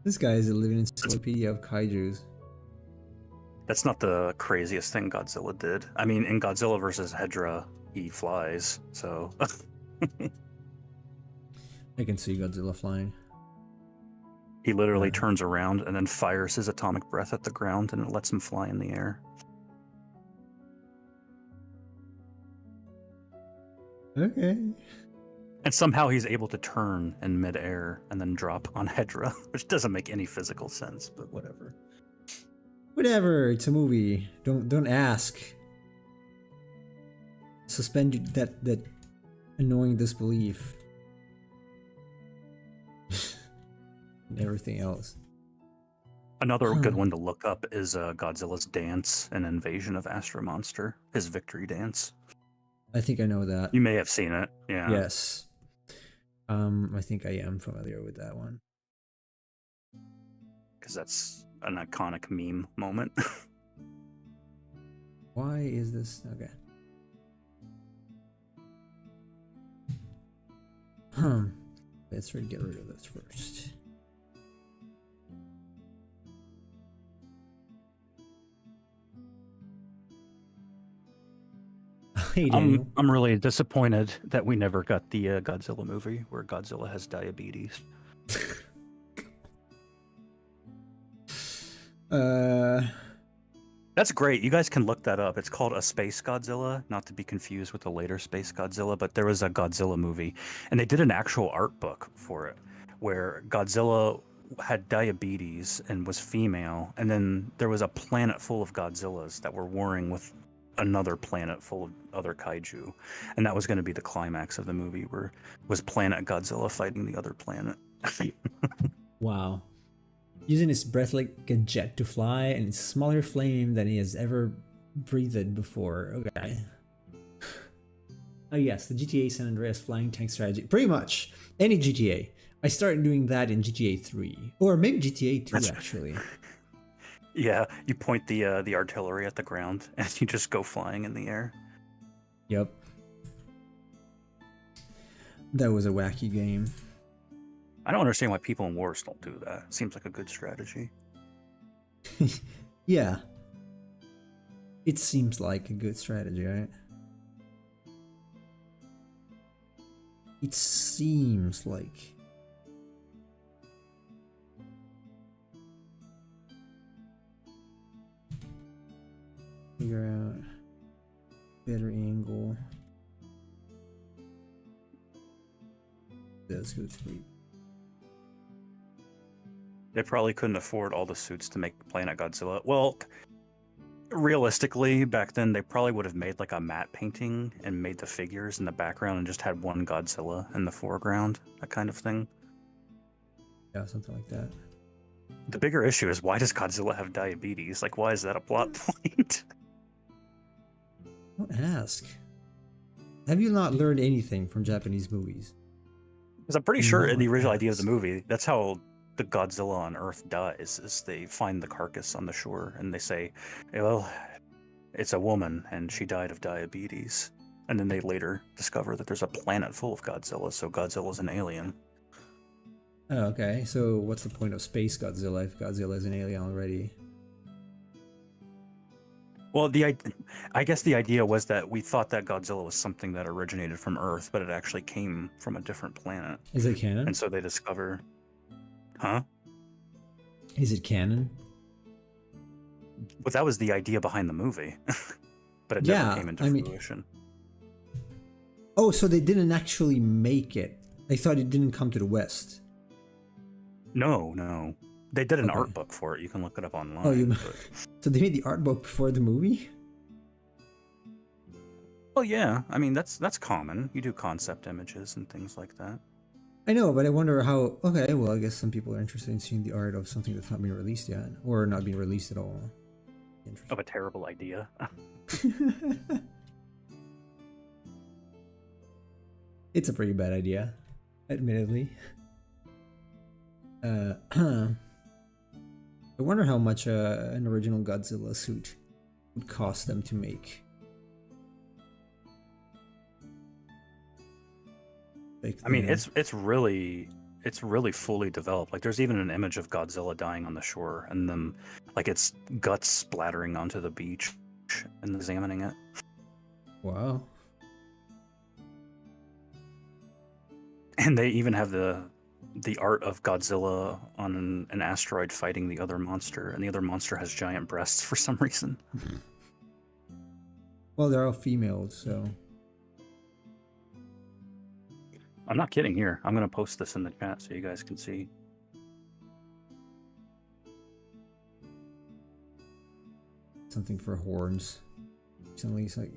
This guy is a living encyclopedia of kaijus. That's not the craziest thing Godzilla did. I mean, in Godzilla vs. Hedra, he flies, so... I can see Godzilla flying. He literally turns around and then fires his atomic breath at the ground, and it lets him fly in the air. Okay. And somehow he's able to turn in midair and then drop on Hedra, which doesn't make any physical sense, but whatever. Whatever, it's a movie. Don't ask. Suspend that annoying disbelief. And everything else. Another good one to look up is Godzilla's dance in Invasion of Astro Monster, his victory dance. I think I know that. You may have seen it, yeah. Yes. I think I am familiar with that one. Because that's an iconic meme moment. Why is this? Okay. Let's get rid of this first. Hey, Daniel. I'm really disappointed that we never got the Godzilla movie where Godzilla has diabetes. That's great. You guys can look that up. It's called A Space Godzilla, not to be confused with the later Space Godzilla, but there was a Godzilla movie, and they did an actual art book for it, where Godzilla had diabetes and was female, and then there was a planet full of Godzillas that were warring with another planet full of other kaiju, and that was going to be the climax of the movie, where was Planet Godzilla fighting the other planet. Wow. Using his breath like a jet to fly and its smaller flame than he has ever breathed before. Okay. Oh yes, the GTA San Andreas flying tank strategy. Pretty much any GTA. I started doing that in GTA 3, or maybe GTA 2 actually. Yeah, you point the artillery at the ground and you just go flying in the air. Yep. That was a wacky game. I don't understand why people in wars don't do that. It seems like a good strategy. Yeah. It seems like a good strategy, right? It seems like. Figure out better angle. That's good sleep. They probably couldn't afford all the suits to make Planet Godzilla. Well, realistically, back then they probably would have made like a matte painting and made the figures in the background and just had one Godzilla in the foreground, that kind of thing. Yeah, something like that. The bigger issue is, why does Godzilla have diabetes? Like, why is that a plot point? Don't ask. Have you not learned anything from Japanese movies? Because I'm pretty sure in the Don't original idea of the ask. movie, that's how the Godzilla on Earth dies, is they find the carcass on the shore and they say, well, it's a woman and she died of diabetes. And then they later discover that there's a planet full of Godzilla, so Godzilla's an alien. Oh, okay, so what's the point of Space Godzilla if Godzilla is an alien already? Well, I guess the idea was that we thought that Godzilla was something that originated from Earth, but it actually came from a different planet. Is it canon? And so they discover, huh? Is it canon? But that was the idea behind the movie. But it never came into fruition. Oh, so they didn't actually make it. I thought it didn't come to the West. No. They did an art book for it. You can look it up online. Oh, so they made the art book before the movie? Well, yeah. I mean, that's common. You do concept images and things like that. I know, but I wonder how... Okay, well, I guess some people are interested in seeing the art of something that's not being released yet. Or not being released at all. Of a terrible idea. It's a pretty bad idea, admittedly. I wonder how much an original Godzilla suit would cost them to make. Like, I mean, it's really fully developed. Like, there's even an image of Godzilla dying on the shore, and then like its guts splattering onto the beach, and examining it. Wow. And they even have the art of Godzilla on an asteroid fighting the other monster, and the other monster has giant breasts for some reason. Well, they're all females, so... I'm not kidding here. I'm going to post this in the chat so you guys can see. Something for horns. Recently, it's like...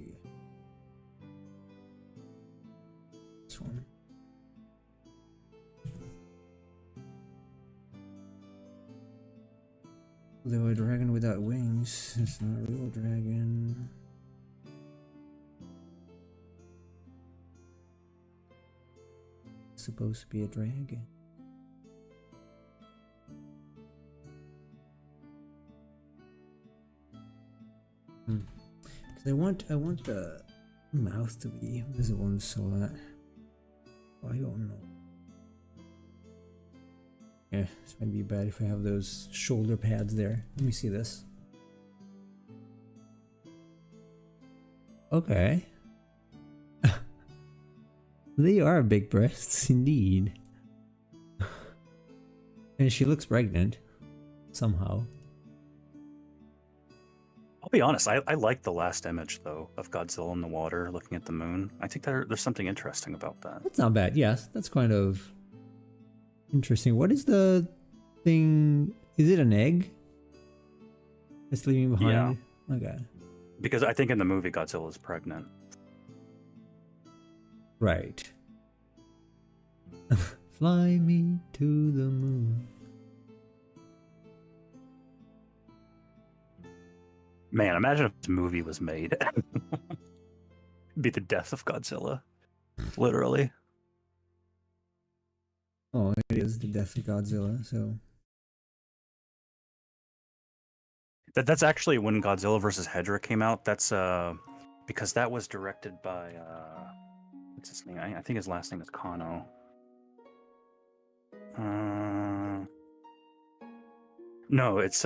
This one. Although a dragon without wings, it's not a real dragon. It's supposed to be a dragon. Because I want the mouth to be visible in the silhouette. Oh, I don't know. Yeah, this might be bad if I have those shoulder pads there. Let me see this. Okay. They are big breasts, indeed. And she looks pregnant. Somehow. I'll be honest, I like the last image, though, of Godzilla in the water looking at the moon. I think there's something interesting about that. That's not bad, yes. That's kind of... interesting. What is the thing? Is it an egg? It's leaving behind? Yeah. Okay. Because I think in the movie Godzilla is pregnant. Right. Fly me to the moon. Man, imagine if this movie was made. It'd be the death of Godzilla. Literally. Oh, it is the death of Godzilla, so... That's actually when Godzilla vs. Hedorah came out. That's because that was directed by what's his name? I think his last name is Kano. No, it's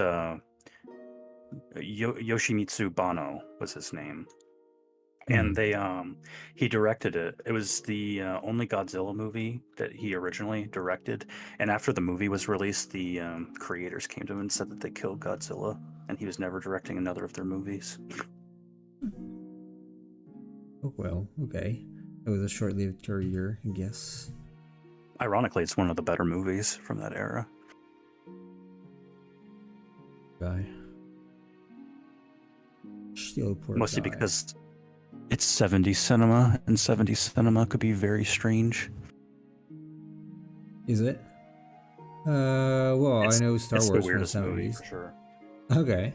Yoshimitsu Banno was his name. And he directed it. It was the only Godzilla movie that he originally directed. And after the movie was released, the creators came to him and said that they killed Godzilla, and he was never directing another of their movies. Oh, well, okay. It was a short-lived career, I guess. Ironically, it's one of the better movies from that era. guy. Still poor Mostly guy. because it's 70s cinema, and 70s cinema could be very strange. Is it? Well, I know Star It's Wars the from the weirdest movie 70s. for sure. Okay.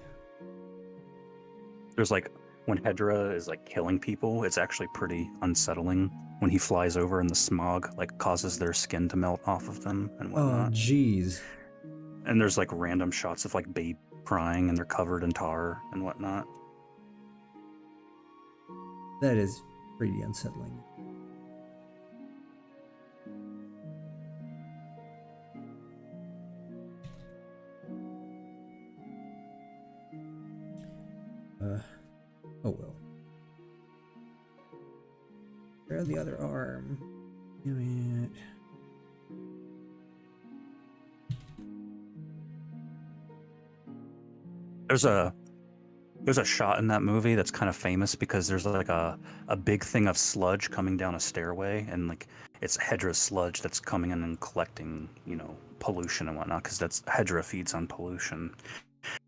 There's like when Hedra is like killing people, it's actually pretty unsettling when he flies over and the smog like causes their skin to melt off of them and Oh, whatnot. jeez. And there's like random shots of like babe crying and they're covered in tar and whatnot. That is pretty unsettling. Oh well. Where's the other arm? Damn it. There's a shot in that movie that's kind of famous because there's like a big thing of sludge coming down a stairway, and like it's Hedra's sludge that's coming in and collecting, pollution and whatnot, because that's Hedra feeds on pollution.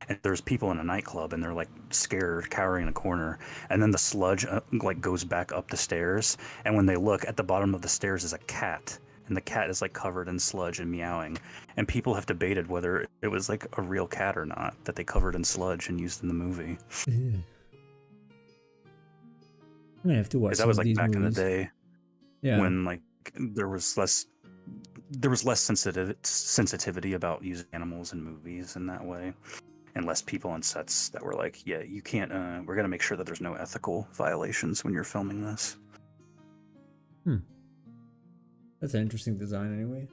And there's people in a nightclub and they're like scared, cowering in a corner, and then the sludge like goes back up the stairs, and when they look at the bottom of the stairs is a cat, and the cat is like covered in sludge and meowing, and people have debated whether it was like a real cat or not that they covered in sludge and used in the movie. Yeah. I'm gonna have to watch Because some that was of like these back in the movies. day Yeah. when like there was less sensitivity about using animals in movies in that way, and less people on sets that were like, yeah, you can't, we're going to make sure that there's no ethical violations when you're filming this. That's an interesting design anyway.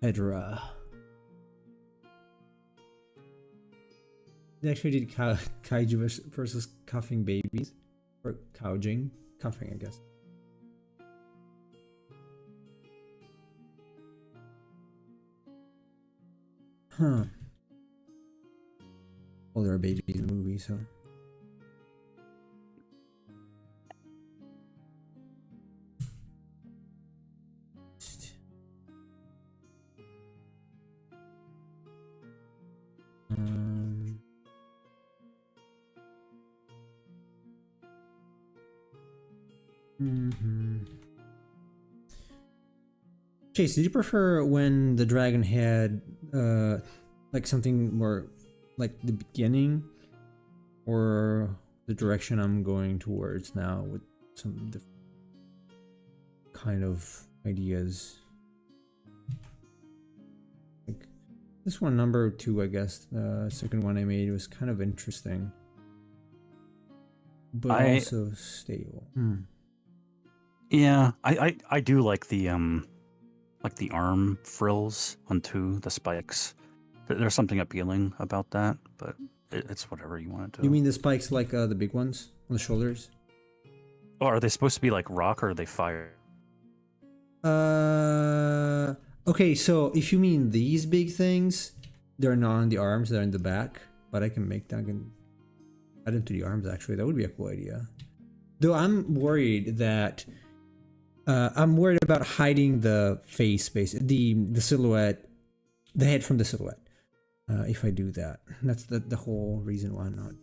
Hedra. They actually did kaiju versus coughing babies. Or couging. Coughing, I guess. Huh. Well, there are babies in the movie, so. Chase, did you prefer when the dragon had like something more like the beginning, or the direction I'm going towards now with some different kind of ideas? Like this one, number 2, I guess, the second one I made was kind of interesting, but also stable. Yeah, I do like the arm frills onto the spikes. There's something appealing about that, but it's whatever you want to do. You mean the spikes like the big ones on the shoulders? Or are they supposed to be like rock, or are they fire? Okay, so if you mean these big things, they're not on the arms, they're in the back, but I can make that, I can add them to the arms actually. That would be a cool idea. Though I'm worried that I'm worried about hiding the face, the silhouette, the head from the silhouette. If I do that, that's the whole reason why I'm not.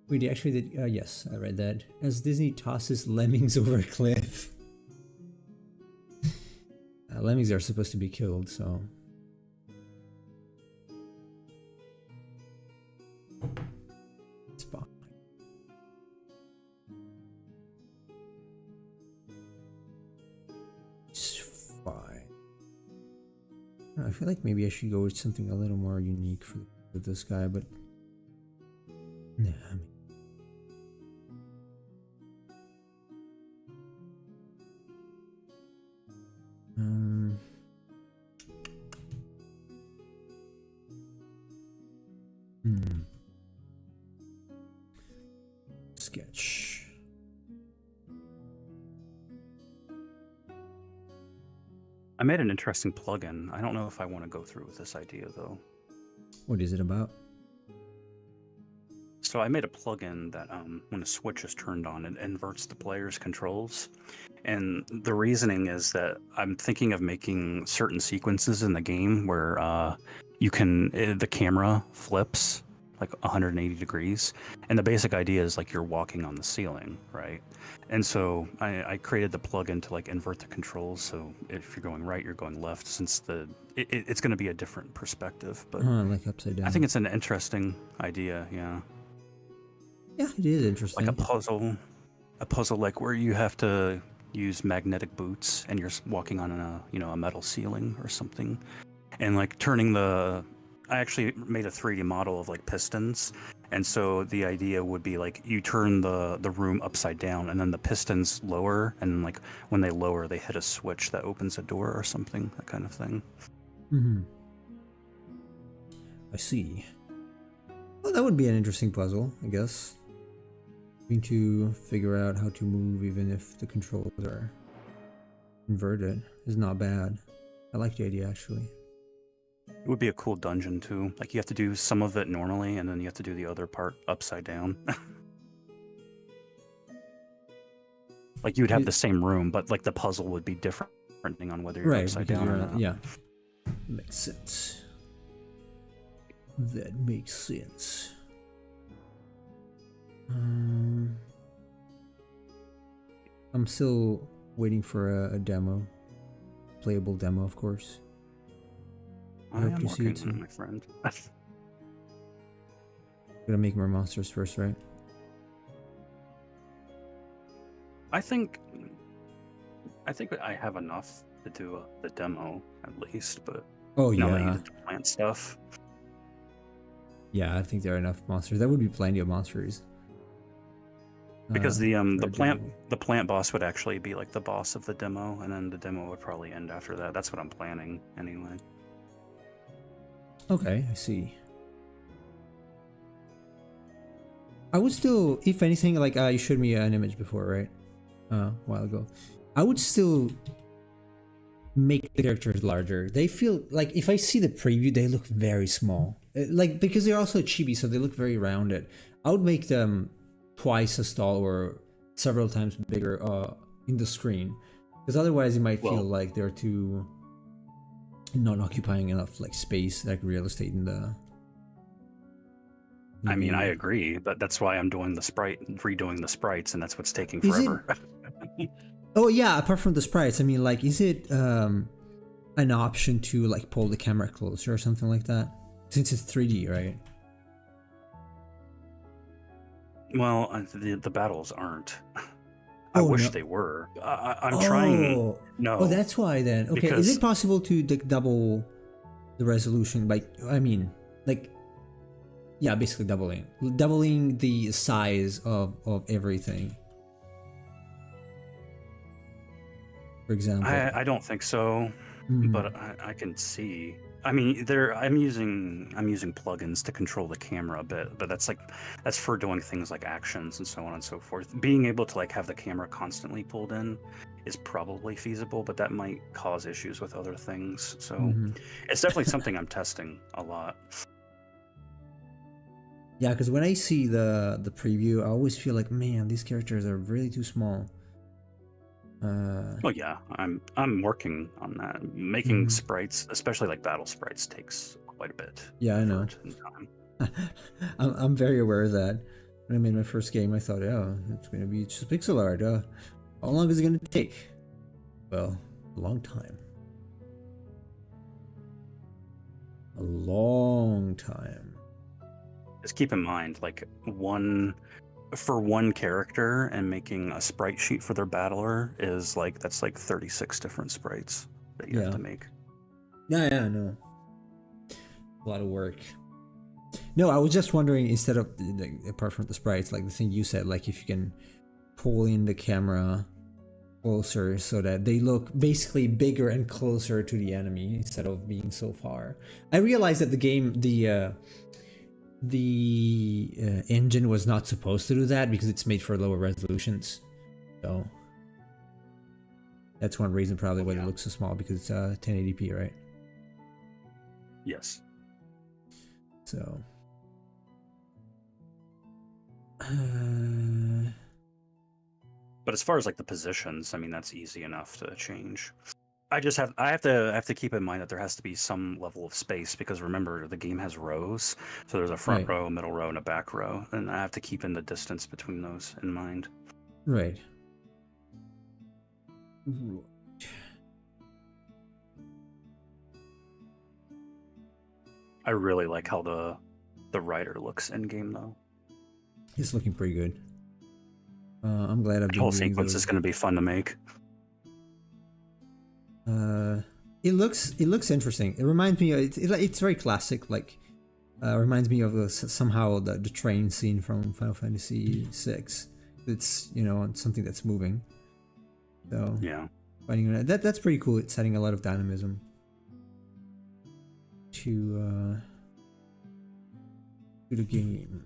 Wait, they actually did. Yes, I read that. As Disney tosses lemmings over a cliff. Lemmings are supposed to be killed, so. It's fine. It's fine. I feel like maybe I should go with something a little more unique for this guy, but. Nah, I mean. Sketch. I made an interesting plugin. I don't know if I want to go through with this idea though. What is it about? So I made a plugin that when a switch is turned on, it inverts the player's controls, And the reasoning is that I'm thinking of making certain sequences in the game where the camera flips like 180 degrees. And the basic idea is like you're walking on the ceiling, right? And so I created the plugin to like invert the controls. So if you're going right, you're going left, since it's going to be a different perspective. But like upside down. I think it's an interesting idea. Yeah. Yeah, it is interesting. Like a puzzle like where you have to use magnetic boots and you're walking on a metal ceiling or something, and like turning I actually made a 3D model of like pistons, and so the idea would be like you turn the room upside down and then the pistons lower, and like when they lower they hit a switch that opens a door or something, that kind of thing. I see. Well, that would be an interesting puzzle, I guess. Having to figure out how to move even if the controls are inverted is not bad. I like the idea, actually. It would be a cool dungeon too. Like you have to do some of it normally and then you have to do the other part upside down. Like you would have the same room, but like the puzzle would be different depending on whether you're upside down or not. Yeah. Makes sense. That makes sense. I'm still waiting for a demo. Playable demo, of course. I hope to see it soon, my friend. Gotta make more monsters first, right? I think I have enough to do the demo at least, but oh yeah, now that you did the plant stuff. Yeah, I think there are enough monsters. There would be plenty of monsters. Because the plant boss would actually be like the boss of the demo, and then the demo would probably end after that. That's what I'm planning anyway. Okay, I see. I would still, if anything, like you showed me an image before, right? A while ago. I would still make the characters larger. They feel like, if I see the preview, they look very small. Like, because they're also chibi, so they look very rounded. I would make them twice as tall or several times bigger in the screen, because otherwise it might feel like they're too not occupying enough like space, like real estate in the I mean, I agree, but that's why I'm doing redoing the sprites, and that's what's taking forever. Oh yeah, apart from the sprites, I mean, like, is it an option to like pull the camera closer or something like that, since it's 3D, right? Well, the battles aren't. I wish they were. I'm trying. No. Oh, that's why then. Okay, is it possible to double the resolution? Like, I mean, like, yeah, basically doubling the size of everything. For example, I don't think so, but I can see. I mean, I'm using plugins to control the camera a bit, but that's for doing things like actions and so on and so forth. Being able to like have the camera constantly pulled in is probably feasible, but that might cause issues with other things. So it's definitely something I'm testing a lot. Yeah, because when I see the preview, I always feel like, man, these characters are really too small. Well, yeah, I'm working on that. Making sprites, especially like battle sprites, takes quite a bit. Yeah, I know. I'm very aware of that. When I made my first game, I thought, oh, it's going to be just pixel art. How long is it going to take? Well, a long time. A long time. Just keep in mind, like for one character, and making a sprite sheet for their battler is like, that's like 36 different sprites that you have to make. Yeah, I know. A lot of work. No, I was just wondering, instead of, like, apart from the sprites, like the thing you said, like if you can pull in the camera closer so that they look basically bigger and closer to the enemy instead of being so far. I realized that the game, the engine was not supposed to do that because it's made for lower resolutions, so that's one reason probably why it looks so small, because it's 1080p, right? Yes. So But as far as like the positions, I mean, that's easy enough to change. I have to keep in mind that there has to be some level of space because remember the game has rows, so there's a front Right. row, a middle row, and a back row, and I have to keep in the distance between those in mind. Right. I really like how the rider looks in game though. It's looking pretty good. I'm glad I've The been whole doing sequence those. is going to be fun to make. It looks interesting. It reminds me. It's very classic. Like, reminds me of somehow the train scene from Final Fantasy VI. It's something that's moving. So Yeah. finding that's pretty cool. It's adding a lot of dynamism to the game.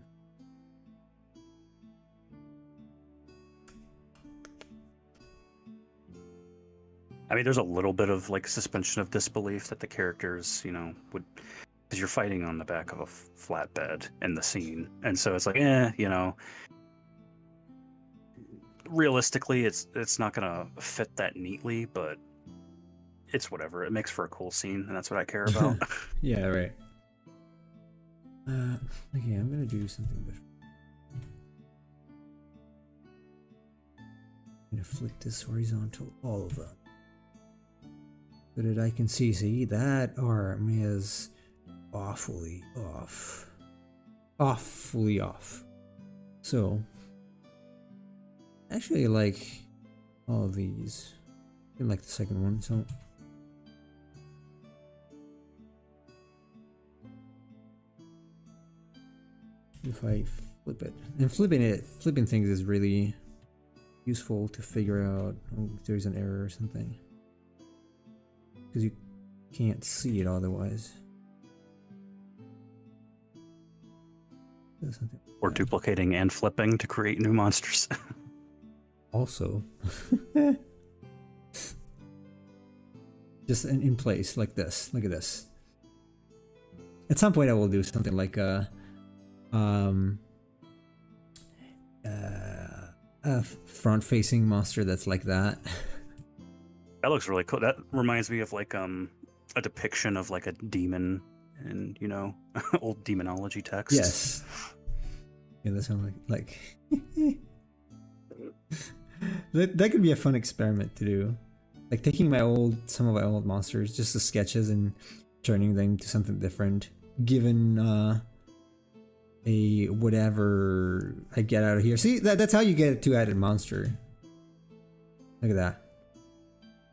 I mean, there's a little bit of like suspension of disbelief that the characters, would, because you're fighting on the back of a flatbed in the scene, and so it's like, realistically, it's not gonna fit that neatly, but it's whatever. It makes for a cool scene, and that's what I care about. Yeah, right. Okay, I'm gonna do something different. I'm gonna flick this horizontal, all of them, so that I can see. See, that arm is awfully off. Awfully off. So, actually, I like all of these. I didn't like the second one, so. If I flip it, and flipping things is really useful to figure out if there's an error or something, because you can't see it otherwise. Or duplicating and flipping to create new monsters. Also, just in place like this. Look at this. At some point, I will do something like a front-facing monster that's like that. That looks really cool. That reminds me of like a depiction of like a demon in old demonology texts. Yes. Yeah, that sounds like that could be a fun experiment to do. Like taking some of my old monsters, just the sketches, and turning them to something different, given a whatever I get out of here. See, that's how you get a two-headed monster. Look at that.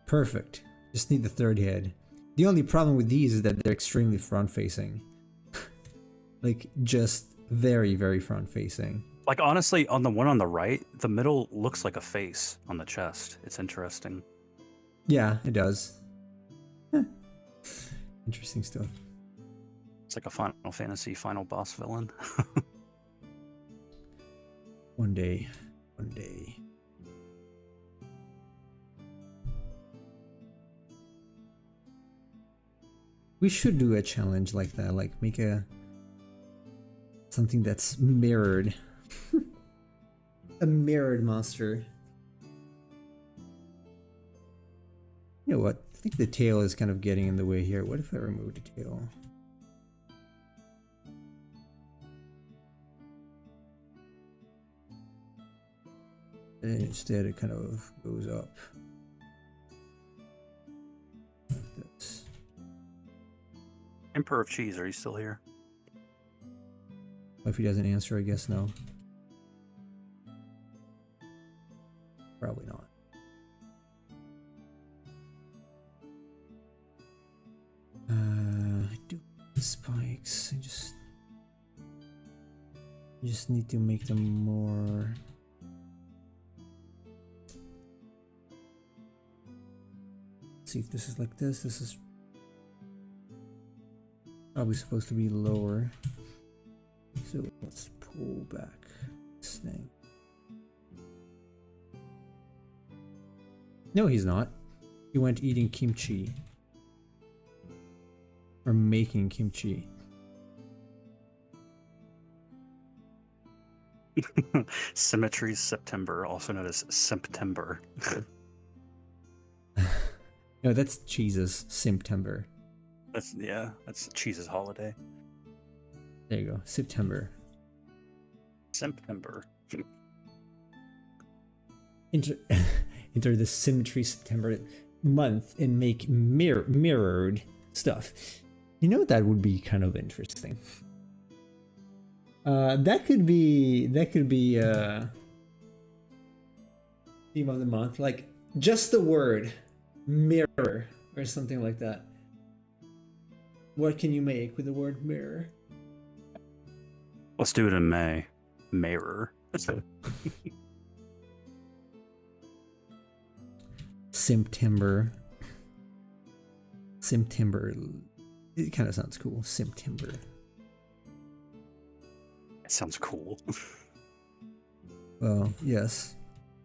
Perfect. Just need the third head. The only problem with these is that they're extremely front-facing. Like, just very, very front-facing. Like, honestly, on the one on the right, the middle looks like a face on the chest. It's interesting. Yeah, it does. Interesting stuff. It's like a Final Fantasy final boss villain. One day. We should do a challenge like that, like make something that's mirrored. A mirrored monster. You know what? I think the tail is kind of getting in the way here. What if I remove the tail? And instead it kind of goes up. Like this. Emperor of Cheese, are you still here? If he doesn't answer, I guess no. Probably not. I do spikes. I just need to make them more. Let's see if this is like this. This is probably supposed to be lower. So let's pull back this thing. No, he's not. He went eating kimchi. Or making kimchi. Symmetry's September, also known as September. No, that's Jesus September. That's Cheese's holiday. There you go, September. September. Enter the Symmetry September month and make mirrored stuff. You know, that would be kind of interesting. That could be theme of the month, like just the word mirror or something like that. What can you make with the word mirror? Let's do it in May. Mirror. September. It kind of sounds cool. September. It sounds cool. Well, yes.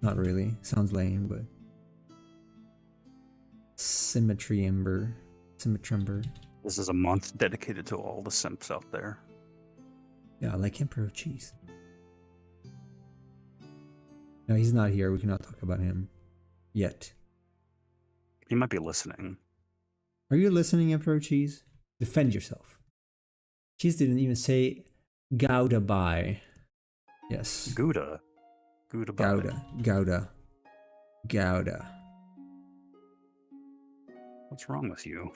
Not really. Sounds lame, but Symmetry Ember. This is a month dedicated to all the simps out there. Yeah, like Emperor of Cheese. No, he's not here. We cannot talk about him yet. He might be listening. Are you listening, Emperor of Cheese? Defend yourself. Cheese didn't even say Gouda bye. Yes. Gouda bye. Gouda. What's wrong with you?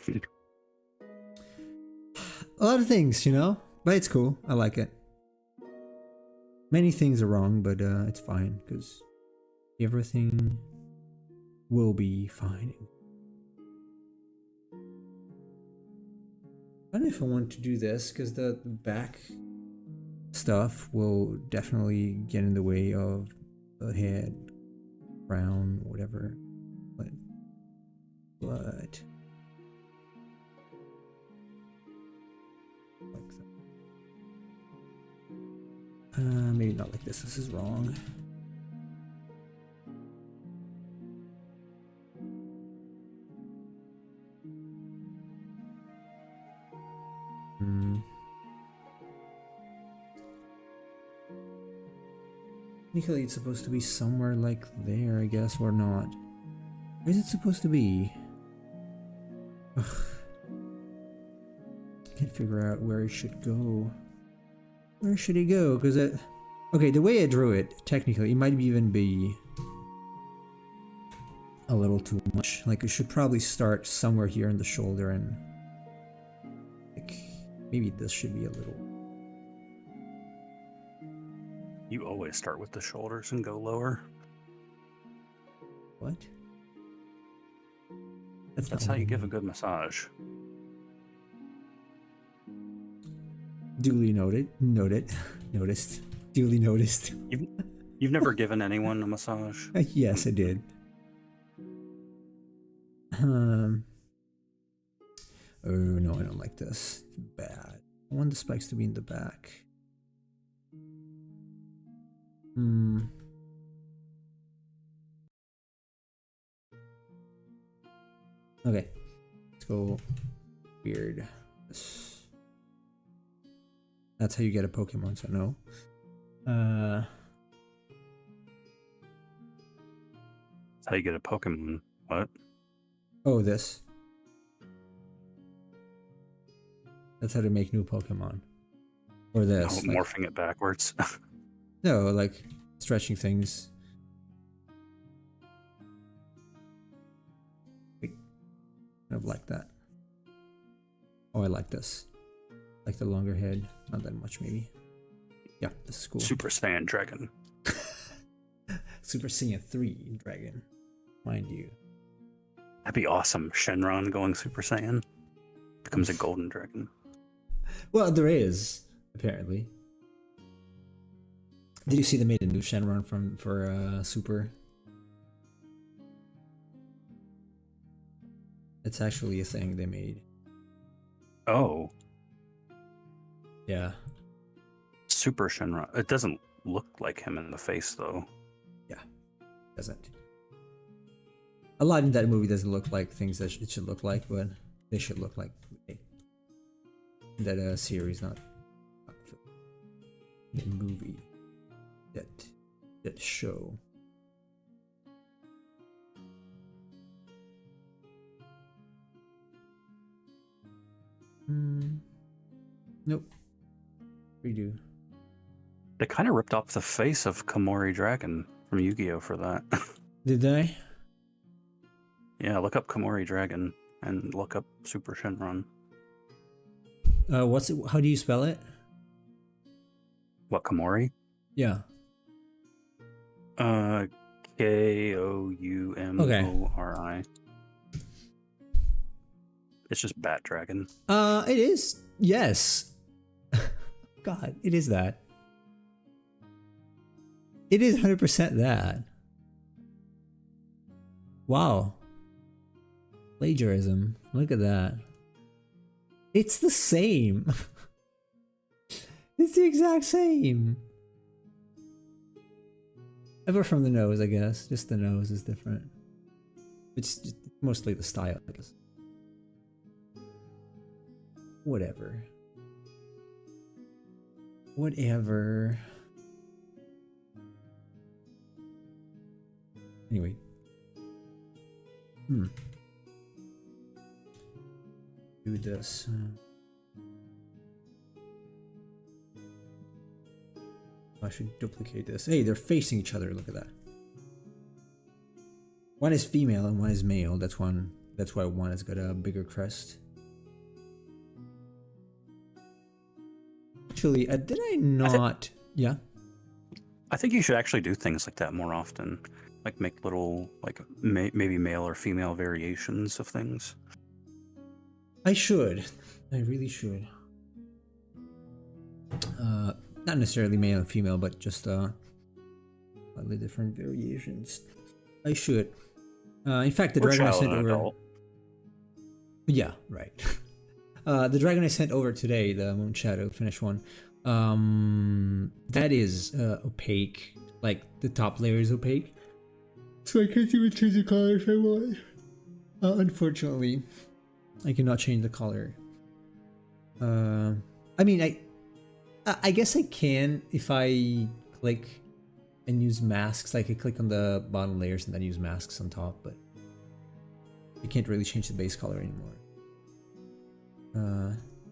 A lot of things, you know? But it's cool. I like it. Many things are wrong, but it's fine, because everything will be fine. I don't know if I want to do this, because the back stuff will definitely get in the way of the head, crown, whatever. But like that. Maybe not like this. This is wrong. Technically, it's supposed to be somewhere like there, I guess, or not. Where is it supposed to be? Ugh. Can't figure out where it should go. Where should it go? Because it... Okay, the way I drew it, technically, it might even be a little too much. Like, it should probably start somewhere here in the shoulder and... Like, maybe this should be a little... You always start with the shoulders and go lower. What? That's how you give a good massage. Duly noted. Noticed. Duly noticed. You've never given anyone a massage? Yes, I did. Oh no, I don't like this. It's bad. I want the spikes to be in the back. Okay. Let's go weird. That's how you get a Pokemon, so no. That's how you get a Pokemon. What? Oh, this. That's how to make new Pokemon. Or this. Oh, morphing it backwards. No, like stretching things. Wait. Kind of like that. Oh, I like this. Like the longer head. Not that much, maybe. Yeah, this is cool. Super Saiyan Dragon. Super Saiyan 3 Dragon. Mind you. That'd be awesome. Shenron going Super Saiyan. Becomes a golden dragon. Well, there is, apparently. Did you see they made a new Shenron for Super? It's actually a thing they made. Oh. Yeah. Super Shenron. It doesn't look like him in the face, though. Yeah, doesn't. A lot in that movie doesn't look like things that it should look like, but they should look like that series, not the movie. That show. Nope. Redo. They kind of ripped off the face of Komori Dragon from Yu-Gi-Oh for that. Did they? Yeah, look up Komori Dragon and look up Super Shenron. What's it? How do you spell it? What, Komori? Yeah. Koumori. It's just Bat Dragon. It is. Yes. God, it is that. It is 100% that. Wow. Plagiarism. Look at that. It's the same. It's the exact same. Ever from the nose, I guess. Just the nose is different. It's just mostly the style, I guess. Whatever. Whatever. Anyway. Do this. I should duplicate this. Hey, they're facing each other. Look at that. One is female and one is male. That's one. That's why one has got a bigger crest. Actually, did I not? Yeah. I think you should actually do things like that more often. Like make little, like maybe male or female variations of things. I should. I really should. Not necessarily male and female, but just slightly different variations. I should. In fact, the dragon I sent over. Adult. Yeah, right. The dragon I sent over today, the Moon Shadow finished one. That is opaque. Like the top layer is opaque, so I can't even change the color if I want. Unfortunately, I cannot change the color. I mean, I guess I can if I click and use masks. I could click on the bottom layers and then use masks on top, but I can't really change the base color anymore.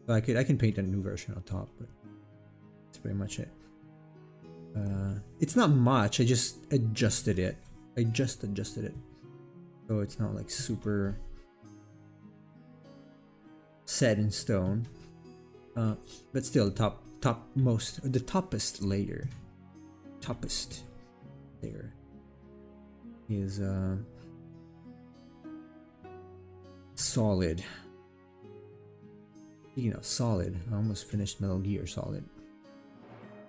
But I can paint a new version on top, but that's pretty much it. It's not much. I just adjusted it. I just adjusted it, so it's not like super set in stone. But still, the toppest layer is solid. Speaking of solid, I almost finished Metal Gear Solid.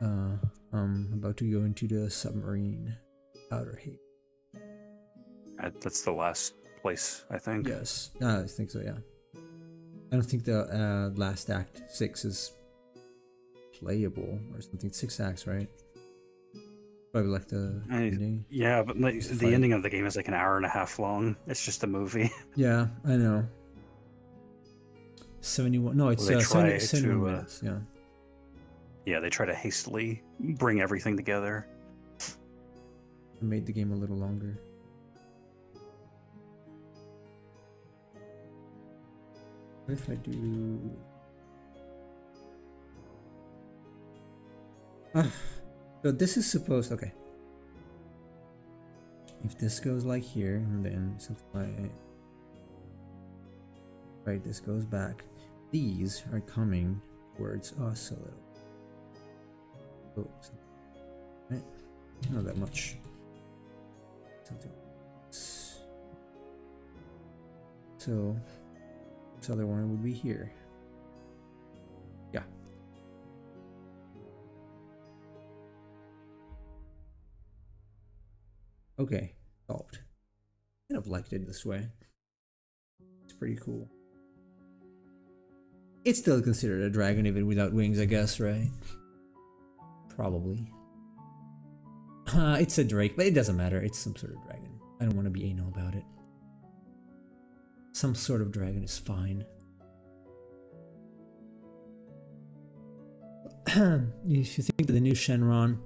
I'm about to go into the submarine outer haven. That's the last place, I think. Yes, I think so. Yeah, I don't think the last act 6 is playable or something. 6 acts, right? Probably like the ending. Yeah, but like, the ending of the game is like an hour and a half long. It's just a movie. Yeah, I know. 71. No, it's 71 minutes. Yeah. Yeah, they try to hastily bring everything together. I made the game a little longer. What if I do? So this is supposed. Okay. If this goes like here, and then something like. Right, this goes back. These are coming towards us a little. Oh, right? Not that much. Something like this. So this other one would be here. Yeah. Okay, solved. I kind of liked it this way. It's pretty cool. It's still considered a dragon even without wings, I guess, right? Probably. It's a drake, but it doesn't matter. It's some sort of dragon. I don't want to be anal about it. Some sort of dragon is fine. If you think of the new Shenron,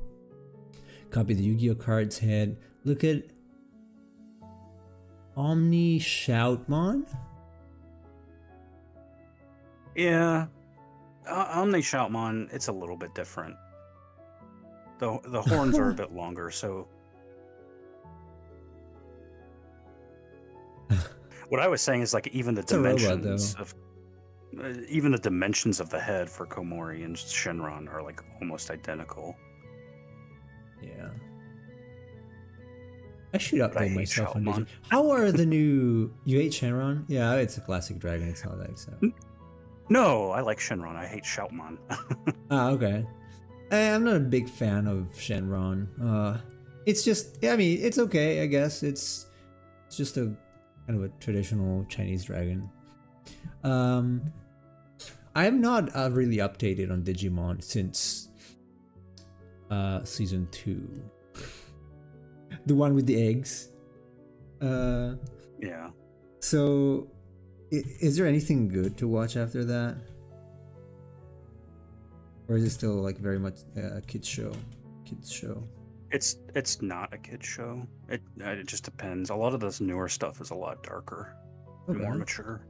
Copy the Yu-Gi-Oh card's head. Look at Omni Shoutmon. Yeah, Omni Shoutmon, it's a little bit different. The horns are a bit longer, so what I was saying is like even the dimensions of even the dimensions of the head for Komori and Shenron are like almost identical. Yeah. I should update myself on Shoutmon. How are the new... You hate Shenron? Yeah, it's a classic dragon. It's not like so. No, I like Shenron. I hate Shoutmon. Okay. I'm not a big fan of Shenron. It's just... I mean, it's okay, I guess. It's just a kind of a traditional Chinese dragon. I'm not really updated on Digimon since season 2. The one with the eggs. Yeah. So, is there anything good to watch after that? Or is it still like very much a kids show? It's not a kid show. It just depends. A lot of this newer stuff is a lot darker, and more mature.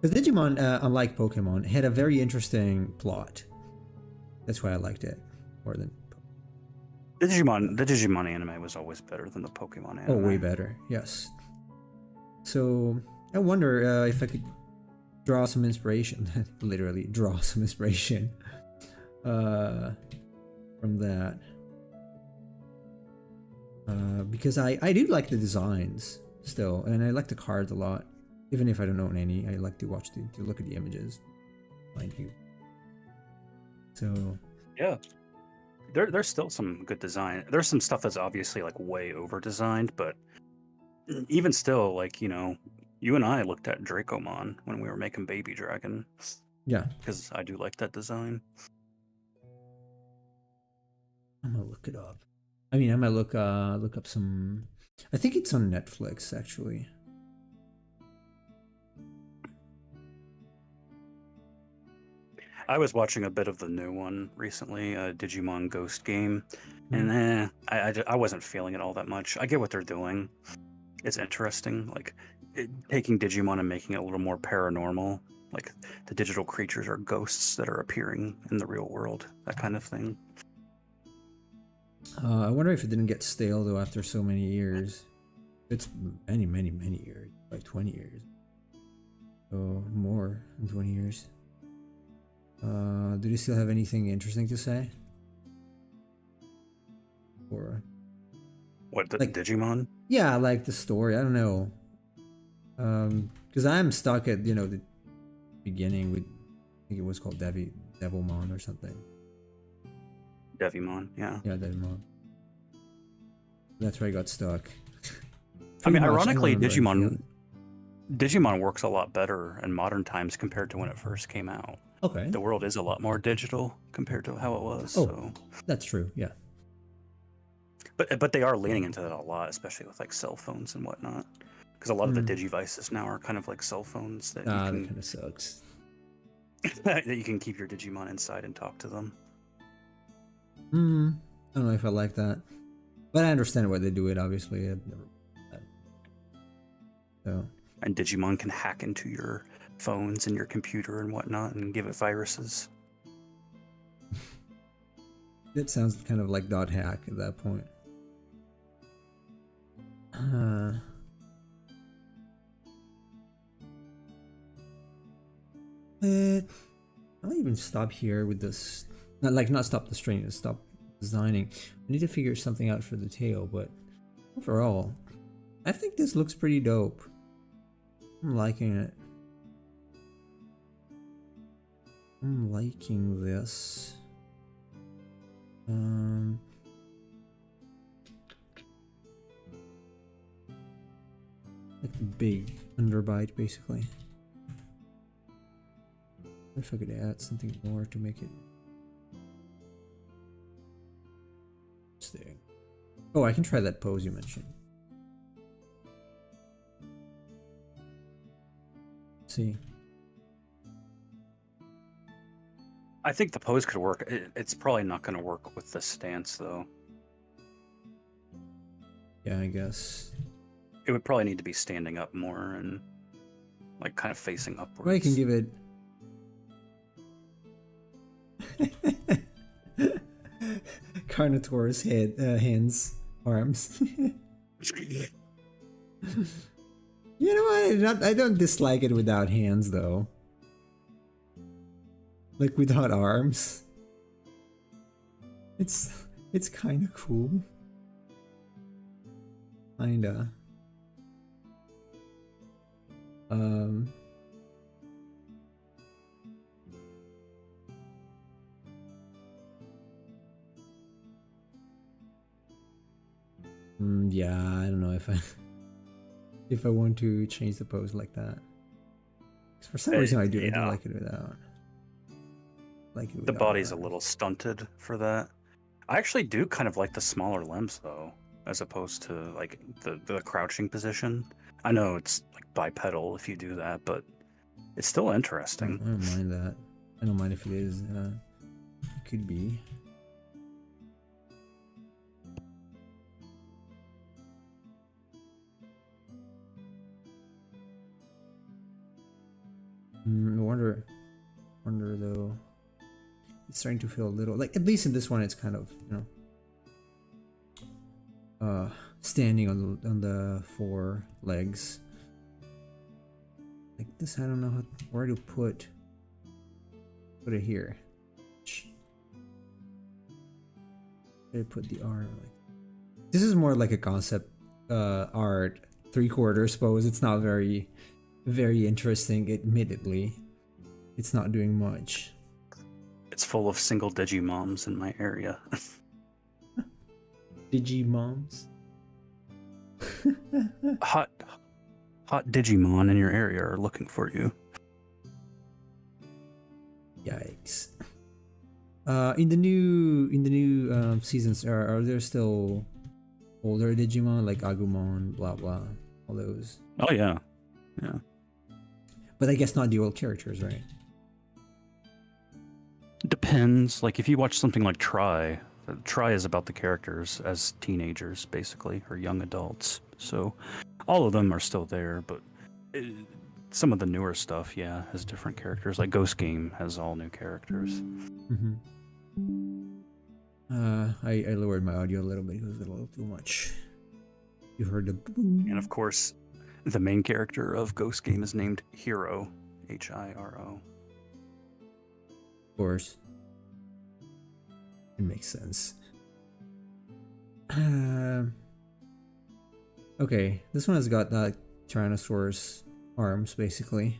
Because Digimon, unlike Pokemon, had a very interesting plot. That's why I liked it more than. The Digimon anime was always better than the Pokemon anime. Oh, way better. Yes. So I wonder if I could draw some inspiration. Literally draw some inspiration from that. Because I do like the designs still, and I like the cards a lot. Even if I don't own any, I like to watch to look at the images, mind you. So yeah, there's still some good design. There's some stuff that's obviously like way over designed, but even still, like, you know, you and I looked at Dracomon when we were making Baby Dragon. Yeah, because I do like that design. I'm gonna look it up. I mean, I might look up some. I think it's on Netflix actually. I was watching a bit of the new one recently, Digimon Ghost Game, and I wasn't feeling it all that much. I get what they're doing. It's interesting, like taking Digimon and making it a little more paranormal. Like the digital creatures are ghosts that are appearing in the real world, that kind of thing. I wonder if it didn't get stale though after so many years. It's many years, like 20 years. So more than 20 years. Do you still have anything interesting to say? Or what, the like, Digimon? Yeah, like the story. I don't know. Because I'm stuck at the beginning with, I think it was called Devilmon or something. Devimon, yeah. Yeah, Devimon. That's where I got stuck. I mean, ironically, Digimon works a lot better in modern times compared to when it first came out. Okay. The world is a lot more digital compared to how it was. Oh, so that's true. Yeah. But they are leaning into that a lot, especially with like cell phones and whatnot. Because a lot of the Digivices now are kind of like cell phones that that kind of sucks. that you can keep your Digimon inside and talk to them. I don't know if I like that, but I understand why they do it. Obviously, I've never. So. And Digimon can hack into your phones and your computer and whatnot and give it viruses. It sounds kind of like dot hack at that point. I'll even stop here with this. Not stop the strain, stop designing. I need to figure something out for the tail, but overall, I think this looks pretty dope. I'm liking it. I'm liking this. Like the big underbite, basically. I wish I could add something more to make it interesting. Oh, I can try that pose you mentioned. Let's see. I think the pose could work. It's probably not going to work with the stance, though. Yeah, I guess. It would probably need to be standing up more and like kind of facing upwards. Well, I can give it Carnotaurus head, hands, arms. You know what? I don't dislike it without hands though. Like without arms. It's kind of cool. Kinda. Yeah, I don't know if I want to change the pose like that. 'Cause for some reason I do like it without. The body's a little stunted for that. I actually do kind of like the smaller limbs though, as opposed to like the crouching position. I know it's like bipedal if you do that, but it's still interesting. I don't mind that. I don't mind if it is. It could be. I wonder though. It's starting to feel a little like, at least in this one, it's kind of, you know, standing on the four legs. Like this, I don't know where to put it here. Where to put the arm? Like, this is more like a concept art 3/4 pose. It's not very interesting, admittedly. It's not doing much. It's full of single Digimoms in my area. Digimoms? hot Digimon in your area are looking for you. Yikes. In the new seasons, are there still older Digimon like Agumon, blah blah, all those? Oh yeah. But I guess not the old characters, right? Depends. Like if you watch something like Try is about the characters as teenagers, basically, or young adults. So all of them are still there, but some of the newer stuff, yeah, has different characters. Like Ghost Game has all new characters. Mm-hmm. I lowered my audio a little bit. It was a little too much. You heard the boom. And of course, the main character of Ghost Game is named Hiro, Hiro. Of course. It makes sense. Okay, this one has got that Tyrannosaurus arms, basically.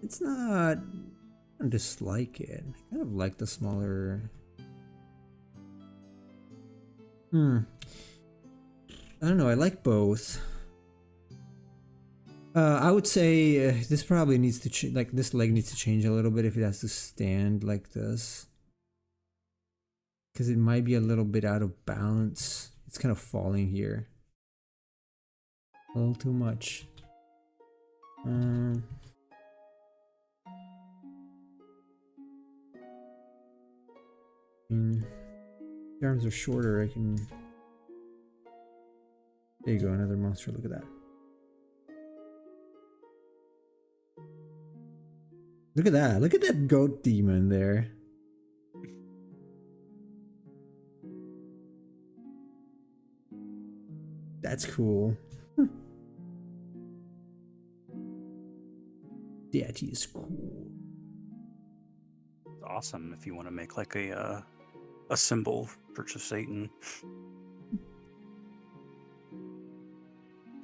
It's not... I don't dislike it. I kind of like the smaller... I don't know, I like both. I would say this probably needs to like this leg needs to change a little bit if it has to stand like this, because it might be a little bit out of balance. It's kind of falling here a little too much. The arms are shorter. I can. There you go, another monster. Look at that. Look at that. Look at that goat demon there. That's cool. That is cool. It's awesome if you want to make like a symbol for Church of Satan.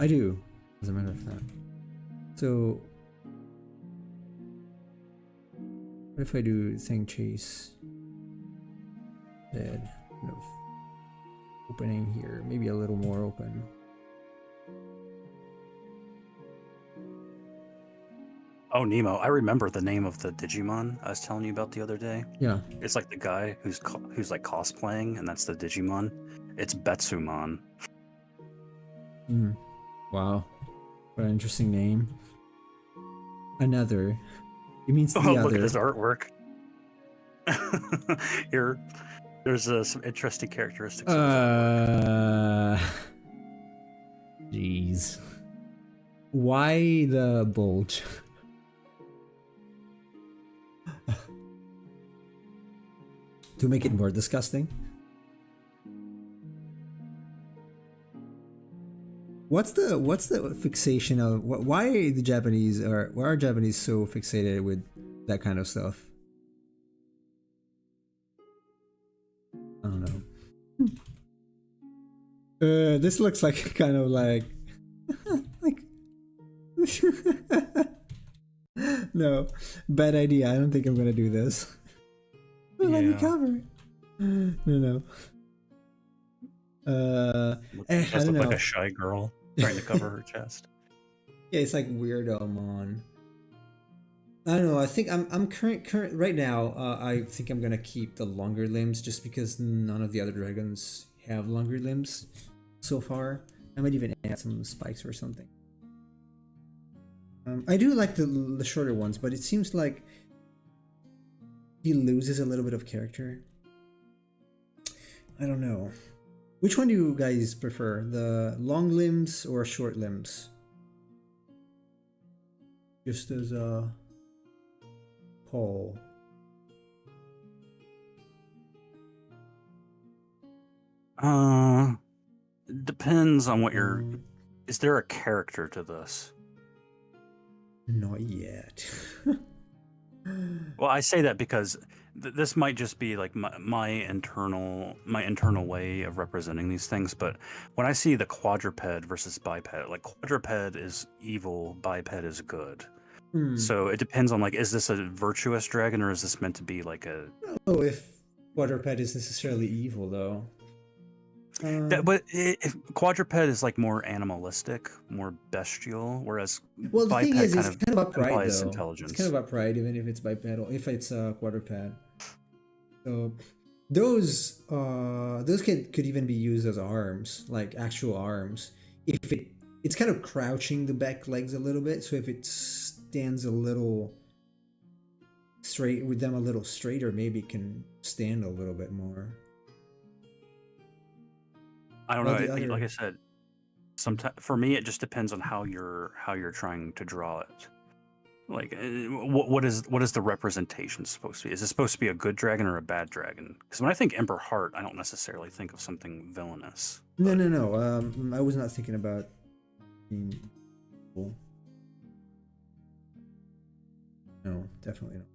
I do, as a matter of fact. So, what if I do thing chase? Dead. Kind of opening here, maybe a little more open. Oh, Nemo! I remember the name of the Digimon I was telling you about the other day. Yeah. It's like the guy who's like cosplaying, and that's the Digimon. It's Betsumon. Wow. What an interesting name. Another It means Oh, the look at other. his artwork. Here, there's some interesting characteristics of his artwork. Jeez. Why the bulge? To make it more disgusting? What's the fixation of why the Japanese are why are Japanese so fixated with that kind of stuff? I don't know. This looks like kind of like like no, bad idea. I don't think I'm gonna do this. Let me cover it. No. It I does don't look like know. a shy girl trying to cover her chest. Yeah, it's like weirdo mon. I don't know. I think I'm current right now. I think I'm gonna keep the longer limbs just because none of the other dragons have longer limbs so far. I might even add some spikes or something. I do like the shorter ones, but it seems like he loses a little bit of character. I don't know. Which one do you guys prefer? The long limbs or short limbs? Just as a poll. Depends on what you're. Is there a character to this? Not yet. Well, I say that because this might just be like my internal way of representing these things. But when I see the quadruped versus biped, like quadruped is evil, biped is good. So it depends on like, is this a virtuous dragon or is this meant to be like a? Oh, if quadruped is necessarily evil, though. But if quadruped is like more animalistic, more bestial, whereas well, the thing is, kind it's kind of about pride, implies though. intelligence. It's kind of about pride, even if it's bipedal, if it's quadruped. So those could even be used as arms, like actual arms. If it's kind of crouching the back legs a little bit, so if it stands a little straight with them a little straighter, maybe it can stand a little bit more. I don't know. Like I said, sometimes for me it just depends on how you're trying to draw it. Like, what is the representation supposed to be? Is it supposed to be a good dragon or a bad dragon? Because when I think Ember Heart, I don't necessarily think of something villainous. No. I was not thinking about being cool. No, definitely not.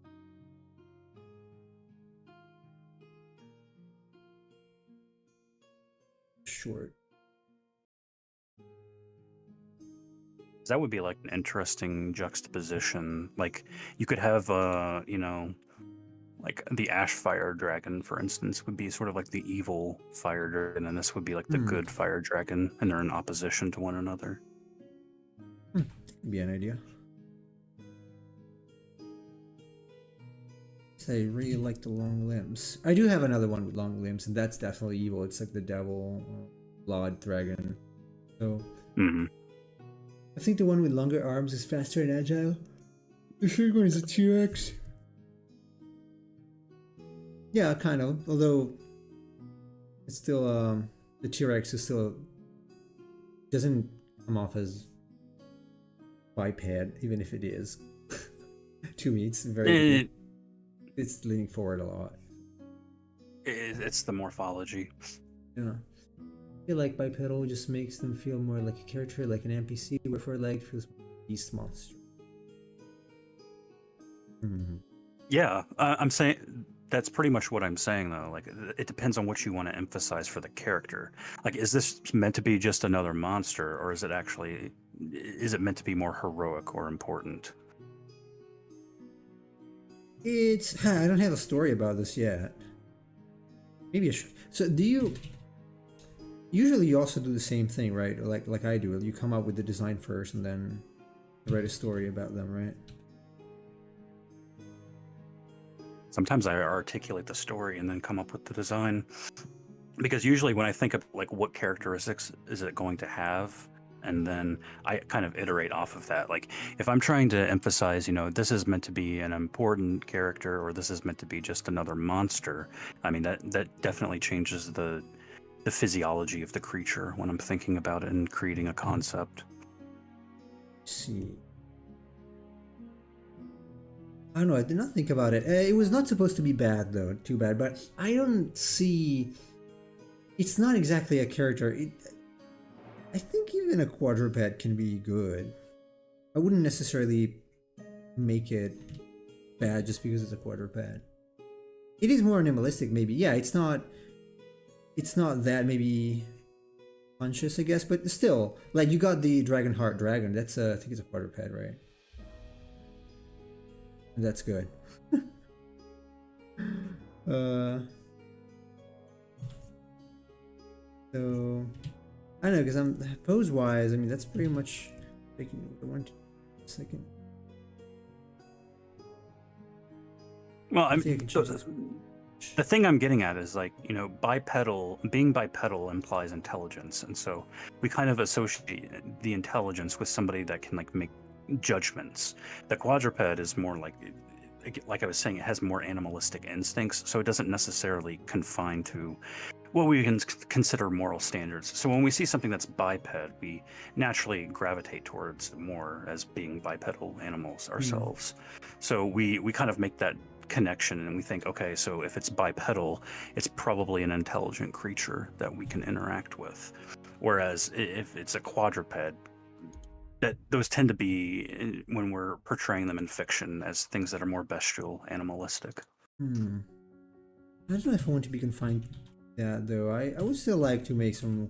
Short. That would be like an interesting juxtaposition. Like you could have like the ash fire dragon, for instance, would be sort of like the evil fire dragon, and this would be like the good fire dragon, and they're in opposition to one another. Could be an idea. I really like the long limbs. I do have another one with long limbs, and that's definitely evil. It's like the devil blood dragon. So I think the one with longer arms is faster and agile. The third one is a T-Rex. Yeah, kind of. Although it's still the T-Rex is still doesn't come off as biped, even if it is. To me, it's very. It's leaning forward a lot. It's the morphology. Yeah. I feel like bipedal just makes them feel more like a character, like an NPC, where four-legged feels like a beast monster. Yeah, I'm saying that's pretty much what I'm saying, though. Like, it depends on what you want to emphasize for the character. Like, is this meant to be just another monster, or is it meant to be more heroic or important? I don't have a story about this yet. Maybe so do you usually you also do the same thing, right? Like I do. You come up with the design first and then write a story about them, right? Sometimes I articulate the story and then come up with the design. Because usually when I think of like what characteristics is it going to have, and then I kind of iterate off of that. Like if I'm trying to emphasize, this is meant to be an important character, or this is meant to be just another monster, I mean that definitely changes the physiology of the creature when I'm thinking about it and creating a concept. Let's see. I don't know, I did not think about it. It was not supposed to be bad though, too bad, but I don't see... It's not exactly a character. I think even a quadruped can be good. I wouldn't necessarily make it bad just because it's a quadruped. It is more animalistic, maybe. Yeah, it's not that maybe conscious, I guess, but still, like you got the Dragonheart dragon. That's I think it's a quadruped, right? That's good. So I don't know, because I'm pose wise, I mean that's pretty much taking what I want. Second. Well, the thing I'm getting at is like, being bipedal implies intelligence, and so we kind of associate the intelligence with somebody that can like make judgments. The quadruped is more like I was saying, it has more animalistic instincts, so it doesn't necessarily confine to what we can consider moral standards. So when we see something that's biped, we naturally gravitate towards more as being bipedal animals ourselves. So we kind of make that connection and we think, okay, so if it's bipedal, it's probably an intelligent creature that we can interact with. Whereas if it's a quadruped, that those tend to be, when we're portraying them in fiction, as things that are more bestial, animalistic. I don't know if I want to be confined to that though. I would still like to make some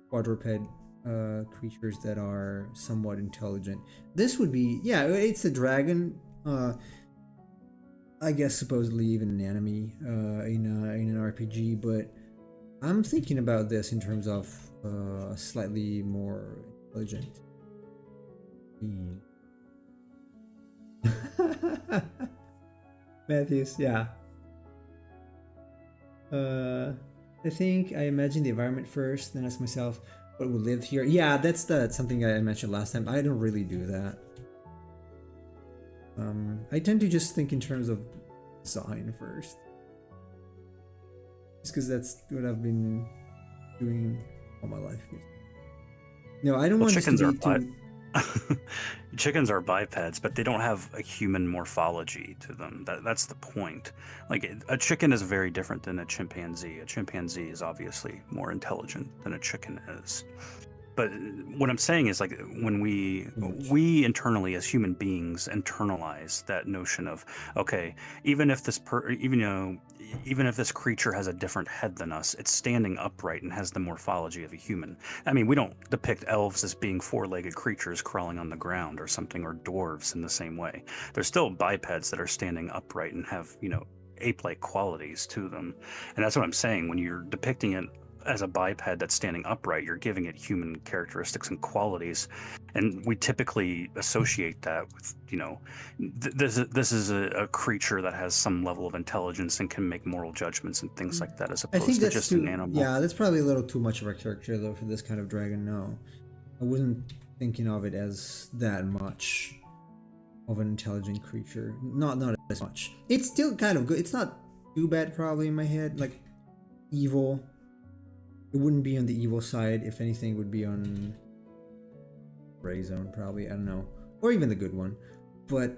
quadruped creatures that are somewhat intelligent. This would be, yeah, it's a dragon. I guess supposedly even an enemy in an RPG, but I'm thinking about this in terms of a slightly more intelligent being. Matthews, yeah. I think I imagine the environment first, then ask myself what would live here. Yeah, that's something I mentioned last time. I don't really do that. I tend to just think in terms of design first. Just because that's what I've been doing all my life. No, I don't want chickens this to be chickens are bipeds, but they don't have a human morphology to them. That's the point. Like a chicken is very different than a chimpanzee. A chimpanzee is obviously more intelligent than a chicken is. But what I'm saying is, like, when we internally as human beings internalize that notion of, okay, even if this creature has a different head than us, it's standing upright and has the morphology of a human. I mean, we don't depict elves as being four-legged creatures crawling on the ground or something, or dwarves in the same way. They're still bipeds that are standing upright and have, ape-like qualities to them. And that's what I'm saying. When you're depicting it as a biped that's standing upright, you're giving it human characteristics and qualities, and we typically associate that with, this is a creature that has some level of intelligence and can make moral judgments and things like that, as opposed to just an animal. Yeah, that's probably a little too much of a character though for this kind of dragon. No, I wasn't thinking of it as that much of an intelligent creature. Not as much. It's still kind of good. It's not too bad probably in my head. Like evil. It wouldn't be on the evil side. If anything, it would be on gray zone, probably. I don't know. Or even the good one. But,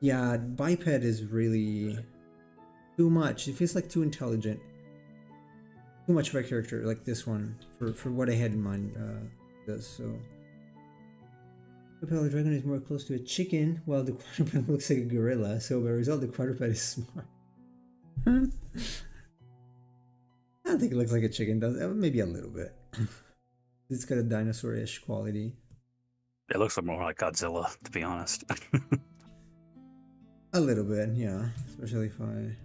yeah, biped is really too much. It feels like too intelligent. Too much of a character, like this one, for what I had in mind does, so. The Pale Dragon is more close to a chicken, while the quadruped looks like a gorilla, so by result, the quadruped is smart. I don't think it looks like a chicken, does it? Maybe a little bit. It's got a dinosaur-ish quality. It looks more like Godzilla, to be honest. A little bit, yeah. Especially if I...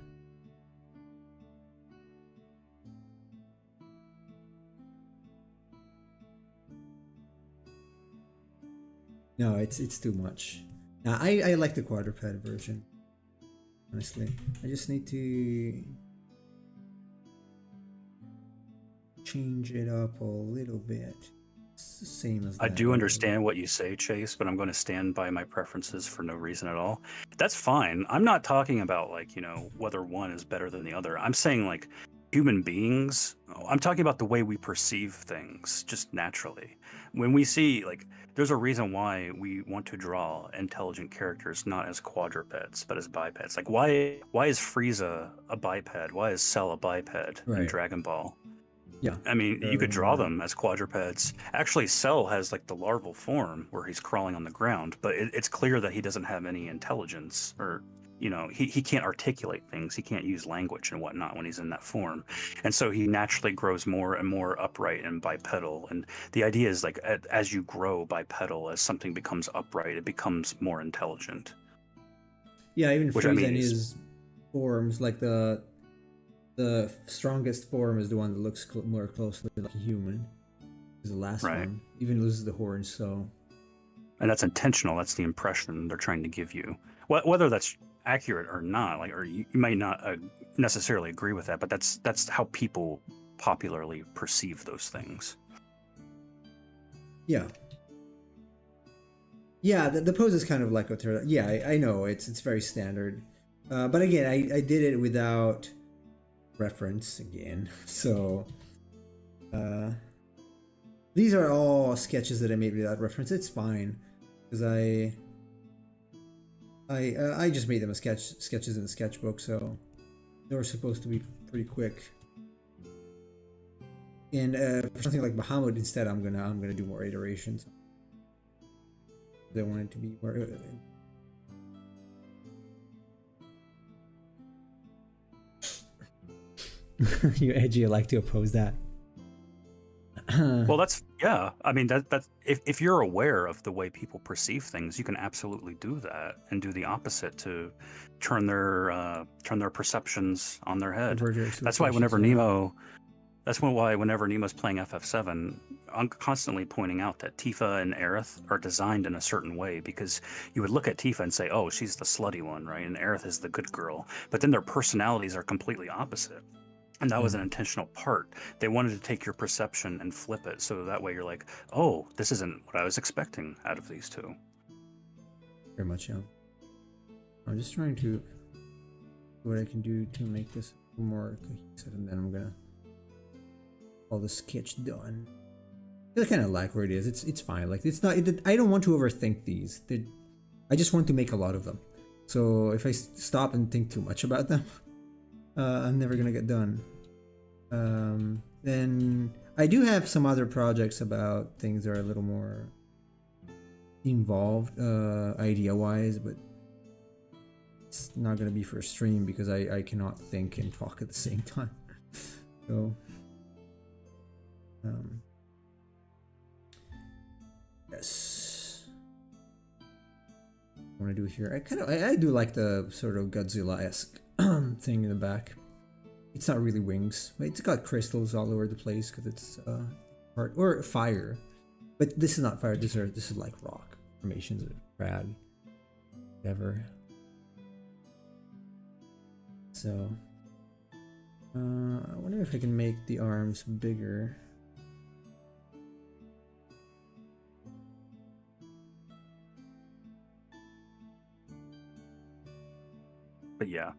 No, it's too much. Nah, I like the quadruped version. Honestly. I just need to... change it up a little bit. It's the same as that. I do understand what you say, Chase, but I'm going to stand by my preferences for no reason at all. That's fine. I'm not talking about like, whether one is better than the other. I'm saying like human beings, I'm talking about the way we perceive things just naturally. When we see like there's a reason why we want to draw intelligent characters not as quadrupeds but as bipeds. Like why is Frieza a biped? Why is Cell a biped in Dragon Ball? Yeah. I mean, you could draw them as quadrupeds. Actually, Cell has like the larval form where he's crawling on the ground, but it's clear that he doesn't have any intelligence, or he can't articulate things. He can't use language and whatnot when he's in that form, and so he naturally grows more and more upright and bipedal. And the idea is like as you grow bipedal, as something becomes upright, it becomes more intelligent. Yeah, even Frieza in his forms, like the strongest form is the one that looks more closely like a human. Is the last one. Even loses the horns, so. And that's intentional. That's the impression they're trying to give you. Whether that's accurate or not, like, or you might not necessarily agree with that, but that's how people popularly perceive those things. Yeah. Yeah, the pose is kind of like a turtle. Yeah, I know it's very standard, but again, I did it without reference again, so these are all sketches that I made without reference. It's fine because I just made them as sketches in the sketchbook, so they were supposed to be pretty quick. And for something like Bahamut, instead, I'm gonna do more iterations. I want it to be more. You edgy, you like to oppose that. Well, I mean, that's if you're aware of the way people perceive things, you can absolutely do that and do the opposite to turn their perceptions on their head. That's why whenever Nemo's playing FF7, I'm constantly pointing out that Tifa and Aerith are designed in a certain way, because you would look at Tifa and say, oh, she's the slutty one, right? And Aerith is the good girl. But then their personalities are completely opposite. And that was an intentional part. They wanted to take your perception and flip it, so that way you're like, oh, this isn't what I was expecting out of these two. Very much, yeah. I'm just trying to see what I can do to make this more cohesive, and then I'm gonna call the sketch done. I kind of like where it is. It's fine. Like it's not. I don't want to overthink these. I just want to make a lot of them. So if I stop and think too much about them, I'm never gonna get done. Then I do have some other projects about things that are a little more involved idea-wise, but it's not gonna be for a stream because I cannot think and talk at the same time. So yes, I want to do here. I do like the sort of Godzilla-esque thing in the back. It's not really wings, but it's got crystals all over the place because it's part or fire. But this is not fire. This is like rock formations or crag, whatever. So I wonder if I can make the arms bigger. But yeah,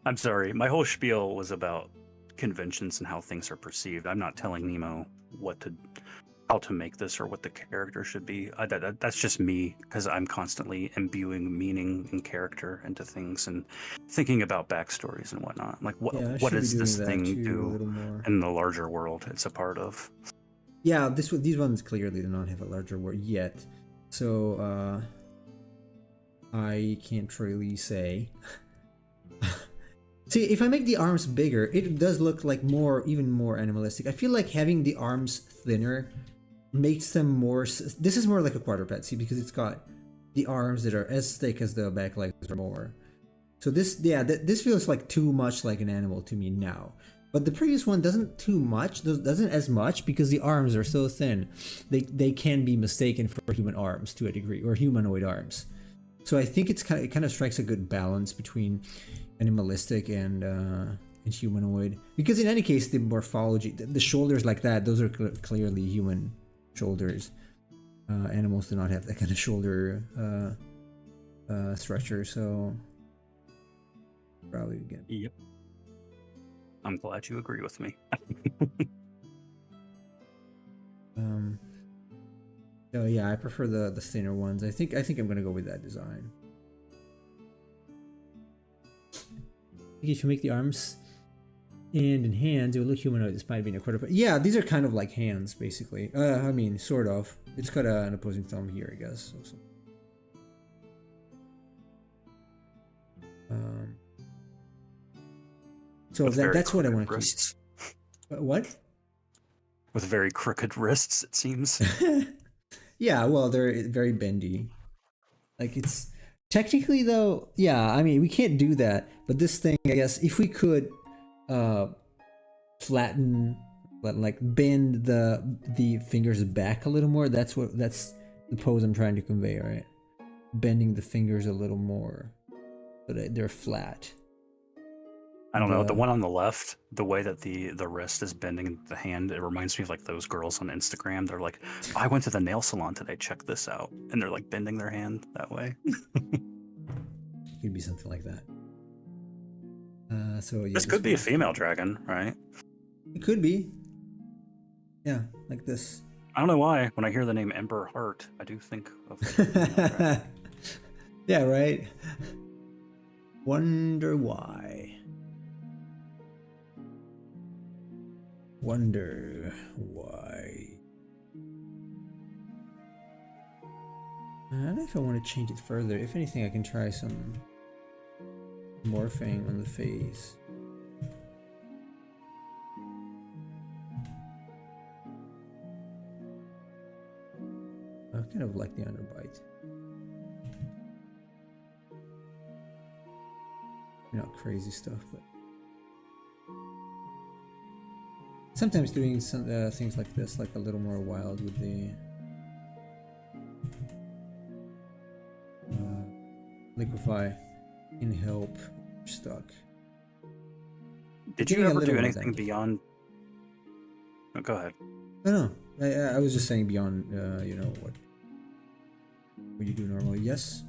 I'm sorry. My whole spiel was about conventions and how things are perceived. I'm not telling Nemo how to make this or what the character should be. That's just me, because I'm constantly imbuing meaning and character into things and thinking about backstories and whatnot. Like what does this thing do in the larger world it's a part of? Yeah, these ones clearly do not have a larger world yet, so I can't really say. See, if I make the arms bigger, it does look like even more animalistic. I feel like having the arms thinner makes them more. This is more like a quadruped, see, because it's got the arms that are as thick as the back legs or more. So this feels like too much like an animal to me now. But the previous one doesn't as much because the arms are so thin. They can be mistaken for human arms to a degree, or humanoid arms. So I think it kind of strikes a good balance between animalistic and and humanoid. Because in any case, the morphology, the shoulders like that, those are clearly human shoulders. Animals do not have that kind of shoulder structure, so probably again. Yep. I'm glad you agree with me. So yeah, I prefer the thinner ones. I think I'm gonna go with that design. I think if you make the arms and hands, it will look humanoid despite being a quarter. Yeah, these are kind of like hands, basically. I mean, sort of. It's got an opposing thumb here, I guess. So that's what I want to keep. What? With very crooked wrists, it seems. Yeah, well, they're very bendy. Like, it's technically, though, yeah, I mean, we can't do that, but this thing, I guess, if we could flatten, like bend the fingers back a little more, that's the pose I'm trying to convey, right? Bending the fingers a little more so that they're flat. I don't know, the one on the left, the way that the wrist is bending the hand, it reminds me of like those girls on Instagram. They're like, I went to the nail salon today, check this out. And they're like bending their hand that way. Could be something like that. So yeah, this could be a female dragon, right? It could be. Yeah, like this. I don't know why. When I hear the name Ember Heart, I do think of a female dragon. Yeah, right? Wonder why. Wonder why. I don't know if I want to change it further. If anything, I can try some morphing on the face. I kind of like the underbite. Not crazy stuff, but sometimes doing some things like this, like a little more wild with the liquefy can help stuck. Did you ever do anything beyond? Oh, go ahead. No, I was just saying beyond, you know, what you do normally. Yes.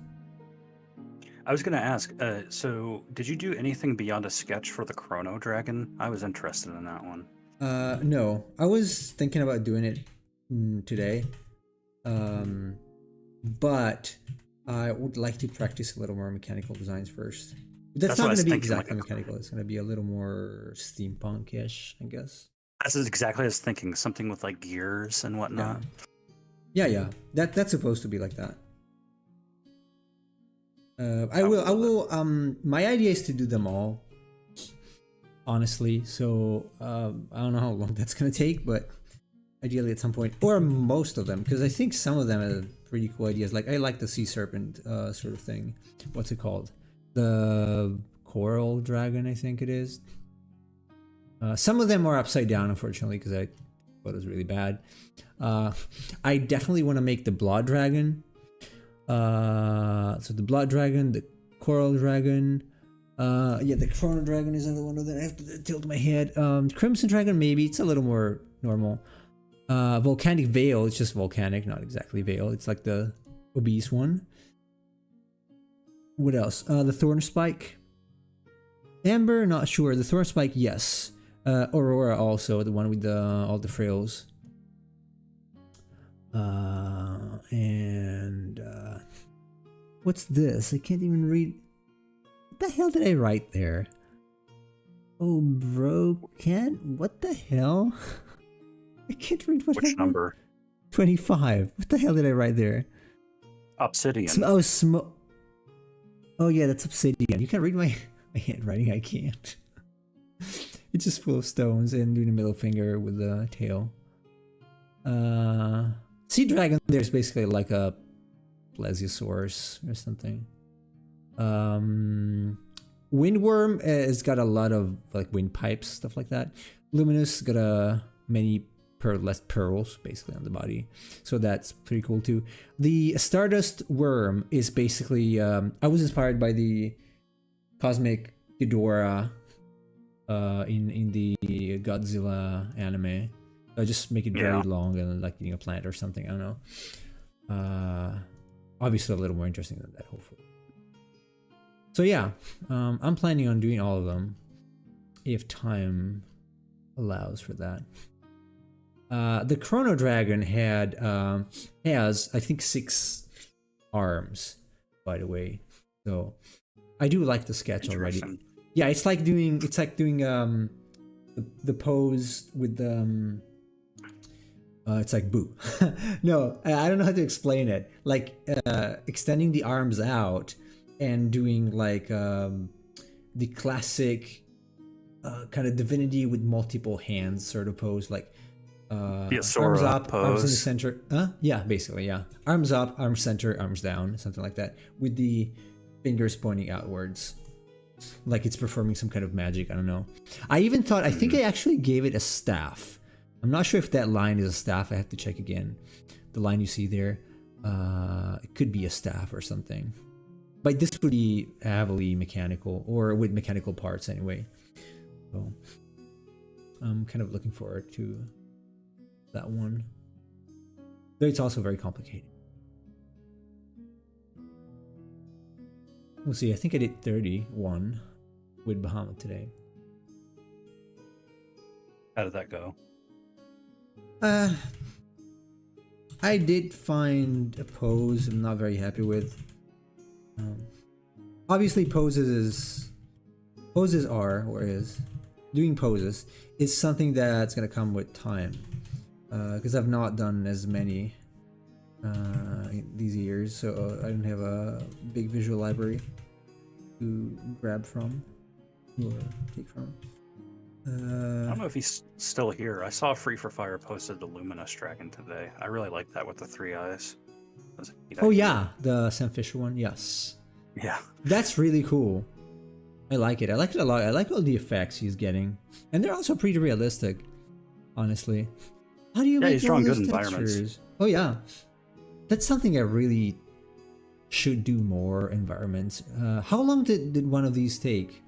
I was going to ask, so did you do anything beyond a sketch for the Chrono Dragon? I was interested in that one. No, I was thinking about doing it today, but I would like to practice a little more mechanical designs first. That's not going to be exactly mechanical. It's going to be a little more steampunk-ish, I guess. That's exactly what I was thinking. Something with like gears and whatnot. Yeah. That's supposed to be like that. I will. My idea is to do them all, honestly. So I don't know how long that's gonna take, but ideally at some point, or most of them, because I think some of them are pretty cool ideas. Like I like the sea serpent sort of thing. What's it called? The coral dragon, I think it is. Some of them are upside down, unfortunately, because I thought it was really bad. I definitely want to make the blood dragon. So the blood dragon, the coral dragon, yeah, the chrono dragon is another one of them. I have to tilt my head. Crimson dragon, maybe it's a little more normal. Volcanic veil, it's just volcanic, not exactly veil. It's like the obese one. What else? The thorn spike. Ember, not sure. The thorn spike, yes. Aurora also, the one with all the frills. And what's this? I can't even read. What the hell did I write there? Oh, bro, can't. What the hell? I can't read what. Which number? 25. What the hell did I write there? Obsidian. Oh yeah, that's obsidian. You can't read my handwriting. I can't. It's just full of stones and doing a middle finger with the tail. Sea dragon, there's basically like a plesiosaurus or something. Windworm has got a lot of like windpipes, stuff like that. Luminous got many less pearls basically on the body, so that's pretty cool too. The Stardust worm is basically I was inspired by the Cosmic Ghidorah in the Godzilla anime. I just make it very Yeah. long and like eating a plant or something. I don't know. Obviously a little more interesting than that, hopefully. So yeah, I'm planning on doing all of them if time allows for that. The Chrono Dragon has I think 6 arms, by the way. So I do like the sketch already. Interesting. Yeah, it's like doing the pose with the it's like boo. No, I don't know how to explain it. Like extending the arms out and doing like the classic kind of divinity with multiple hands sort of pose, like The arms Asura up, arms in the pose. center. Yeah, basically, yeah. Arms up, arms center, arms down, something like that, with the fingers pointing outwards, like it's performing some kind of magic. I don't know. I even thought, I think I actually gave it a staff. I'm not sure if that line is a staff. I have to check again. The line you see there, it could be a staff or something. But this would be heavily mechanical, or with mechanical parts anyway. So I'm kind of looking forward to that one. Though it's also very complicated. We'll see. I think I did 31 with Bahamut today. How did that go? I did find a pose I'm not very happy with. Obviously, poses are, or is, doing poses is something that's gonna come with time. Because I've not done as many in these years, so I don't have a big visual library to grab from or take from. I don't know if he's still here. I saw Free for Fire posted the Luminous Dragon today. I really like that with the 3 eyes. That was a neat Oh idea. yeah, the Sam Fisher one. Yes, Yeah. that's really cool. I like it. I like it a lot. I like all the effects he's getting, and they're also pretty realistic. Honestly, how do you Yeah, make he's all drawing those good environments. textures? Oh yeah, that's something I really should do more. Environments. How long did one of these take?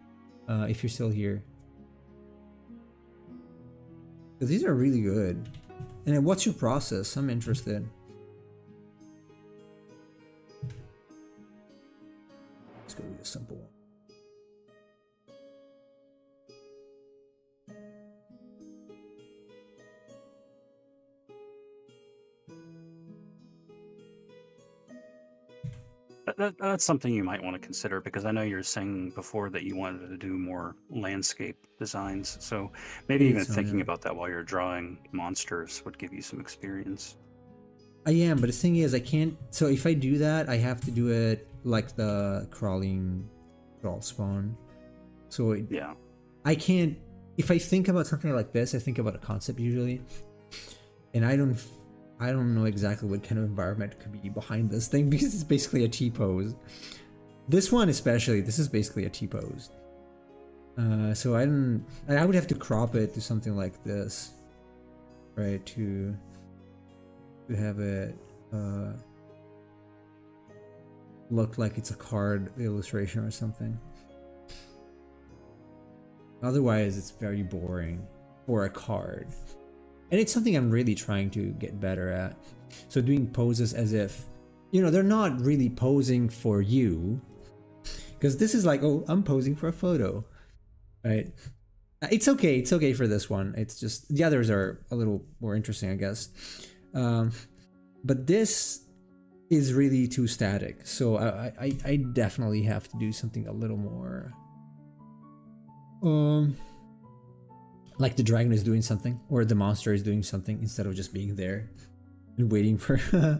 If you're still here, because these are really good. And then what's your process? I'm interested. Let's go with a simple one. That's something you might want to consider, because I know you're saying before that you wanted to do more landscape designs. So maybe even So, thinking yeah. about that while you're drawing monsters would give you some experience. I am, but the thing is, I can't. So if I do that, I have to do it like the crawling crawl spawn. So Yeah. I can't. If I think about something like this, I think about a concept usually, and I don't know exactly what kind of environment could be behind this thing because it's basically a T-pose. This one especially, this is basically a T-pose. So I would have to crop it to something like this, right? To have it look like it's a card illustration or something. Otherwise, it's very boring for a card. And it's something I'm really trying to get better at. So doing poses as if, they're not really posing for you. Because this is like, oh, I'm posing for a photo. Right? It's okay for this one. It's just, the others are a little more interesting, I guess. But this is really too static. So I definitely have to do something a little more... like the dragon is doing something, or the monster is doing something, instead of just being there and waiting for I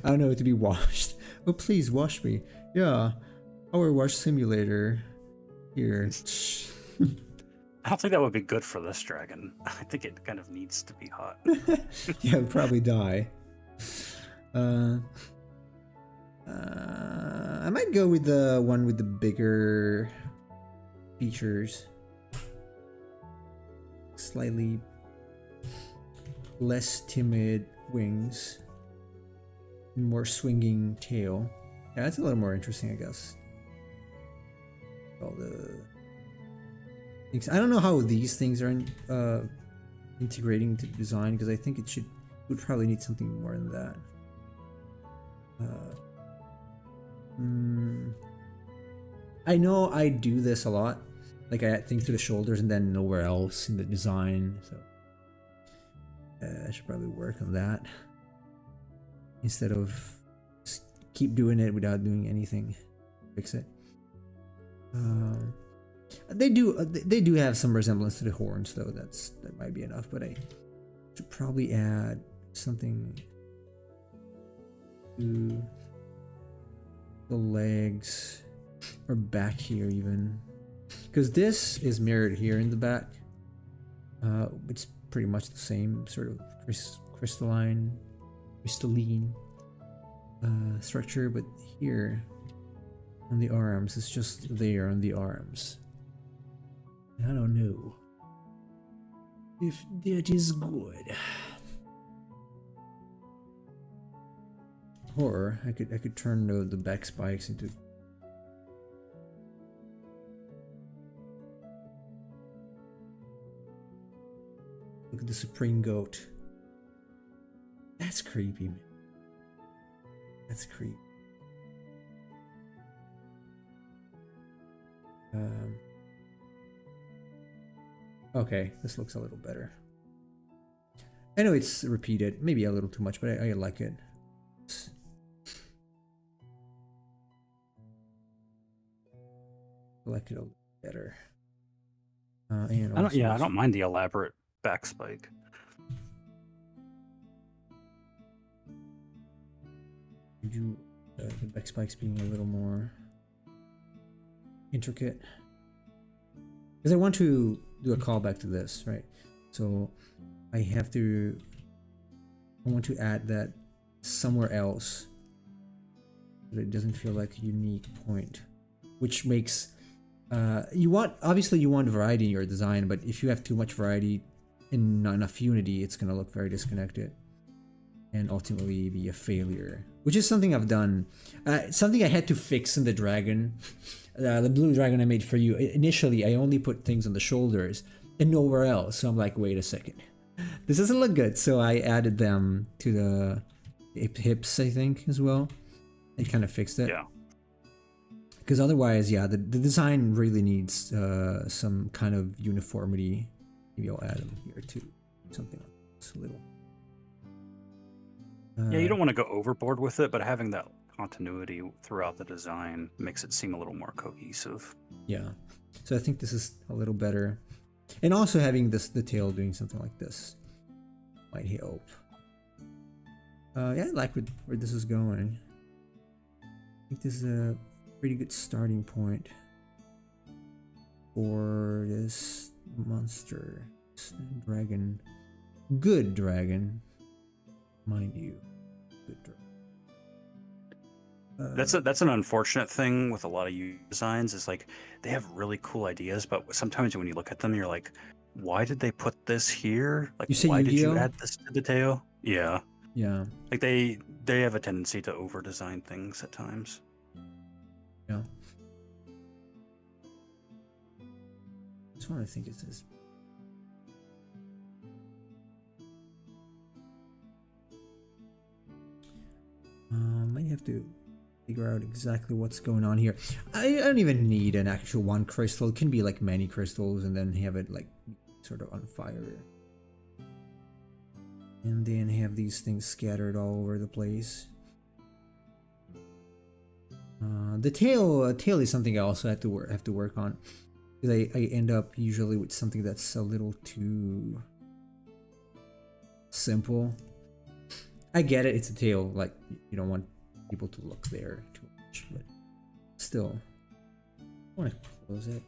don't know, to be washed. Oh, please wash me. Yeah, our wash simulator here. I don't think that would be good for this dragon. I think it kind of needs to be hot. Yeah, it'd probably die. I might go with the one with the bigger features. Slightly less timid wings, more swinging tail. Yeah, that's a little more interesting, I guess. All the I don't know how these things are integrating into design, because I think would probably need something more than that. I know I do this a lot. Like I add things to the shoulders and then nowhere else in the design. So I should probably work on that instead of just keep doing it without doing anything. Fix it. They do have some resemblance to the horns though. That might be enough, but I should probably add something to the legs or back here even, because this is mirrored here in the back. It's pretty much the same sort of crystalline structure, but here on the arms, it's just there on the arms. I don't know if that is good. Or I could turn the back spikes into. Look at the Supreme Goat. That's creepy, man. That's creepy. Okay, this looks a little better. I know it's repeated, maybe a little too much, but I like it. I like it a little better. And I don't mind the elaborate back spike. The back spikes being a little more intricate, because I want to do a callback to this, right? So I want to add that somewhere else, but it doesn't feel like a unique point, which makes obviously you want variety in your design, but if you have too much variety and not enough unity, it's going to look very disconnected and ultimately be a failure, which is something I've done. Something I had to fix in the dragon, the blue dragon I made for you. Initially, I only put things on the shoulders and nowhere else. So I'm like, wait a second, this doesn't look good. So I added them to the hips, I think, as well. It kind of fixed it. Yeah. Because otherwise, yeah, the design really needs some kind of uniformity. Maybe I'll add them here too. Something like this, a little. Yeah, you don't want to go overboard with it, but having that continuity throughout the design makes it seem a little more cohesive. Yeah, so I think this is a little better, and also having the tail doing something like this might help. Yeah, I like where this is going. I think this is a pretty good starting point for this monster, this dragon. Good dragon, mind you. Good dragon. That's an unfortunate thing with a lot of designs. Is like they have really cool ideas, but sometimes when you look at them, you're like, why did they put this here? Like, why did you add this to the tail? Yeah. Yeah. Like they have a tendency to over design things at times. Yeah. This one I think is this. Might have to figure out exactly what's going on here. I don't even need an actual one crystal. It can be like many crystals and then have it like sort of on fire. And then have these things scattered all over the place. The tail is something I also have to work on, because I end up usually with something that's a little too simple. I get it, it's a tail, like you don't want people to look there too much, but still, I want to close it,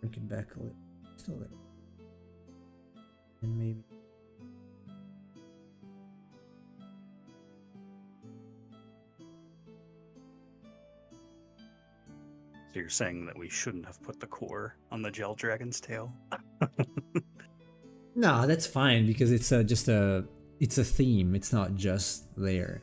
bring it back a little, still there, and maybe. So you're saying that we shouldn't have put the core on the gel dragon's tail? No, that's fine, because it's just a theme. It's not just there.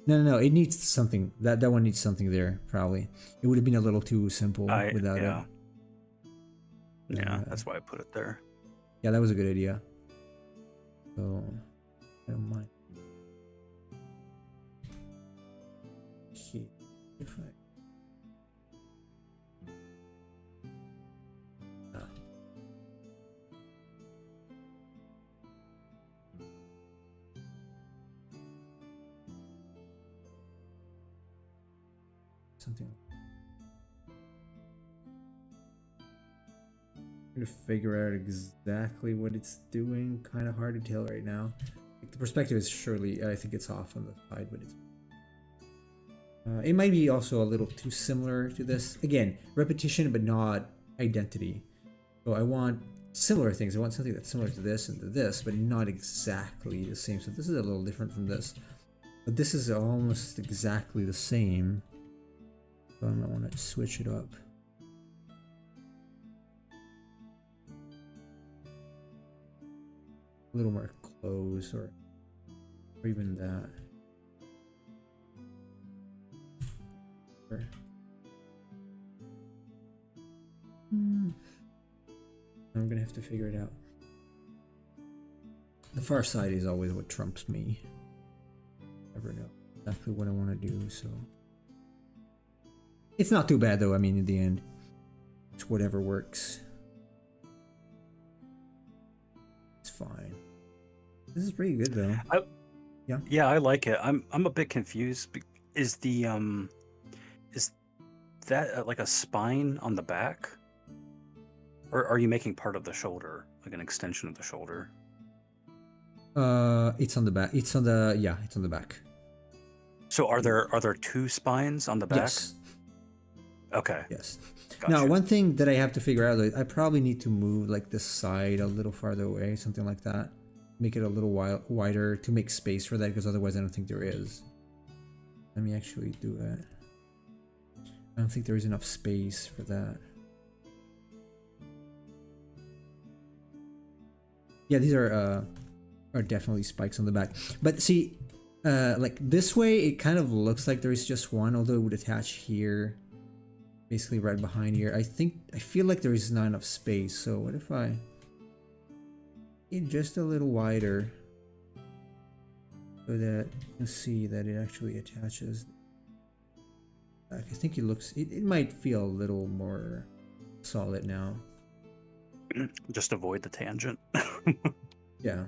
No. It needs something. That one needs something there. Probably. It would have been a little too simple without Yeah. it. Yeah, that's why I put it there. Yeah, that was a good idea. So I don't mind. Okay, if I something. To figure out exactly what it's doing. Kind of hard to tell right now. Like, the perspective is surely, I think it's off on the side, but it's. It might be also a little too similar to this. Again, repetition, but not identity. So I want similar things. I want something that's similar to this and to this, but not exactly the same. So this is a little different from this. But this is almost exactly the same. So I might want to switch it up. A little more close, or even that. Sure. I'm gonna have to figure it out. The far side is always what trumps me. Never know exactly what I want to do, so it's not too bad though. I mean, in the end, it's whatever works. It's fine. This is pretty good though. Yeah, I like it. I'm a bit confused. Is that like a spine on the back, or are you making part of the shoulder, like an extension of the shoulder? It's on the back. It's on the it's on the back. So are there two spines on the back? Yes. Okay. Yes. Gotcha. Now, one thing that I have to figure out, I probably need to move like this side a little farther away, something like that. Make it a little wider to make space for that, because otherwise I don't think there is. Let me actually do that. I don't think there is enough space for that. Yeah, these are definitely spikes on the back. But see, like this way, it kind of looks like there is just one, although it would attach here, basically right behind here. I feel like there is not enough space. So what if I get just a little wider, so that you can see that it actually attaches back. I think it might feel a little more solid now. Just avoid the tangent. Yeah.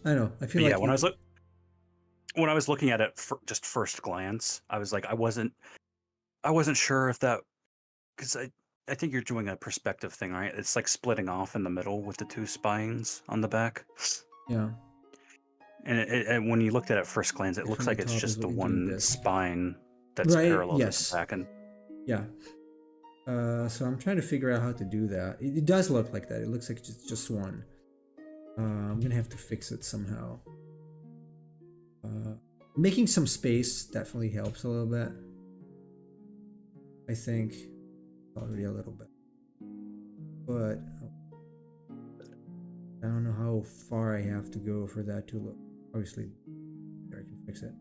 I know. I feel like when I was looking at it just first glance, I was like, I wasn't sure if that, because I think you're doing a perspective thing, right? It's like splitting off in the middle with the two spines on the back. Yeah. And when you looked at it first glance, it looks like it's just the one spine that's parallel to the back. And yeah. So I'm trying to figure out how to do that. It does look like that. It looks like it's just one. I'm gonna have to fix it somehow. Making some space definitely helps a little bit. I think already a little bit, but I don't know how far I have to go for that to look. Obviously, there I can fix it.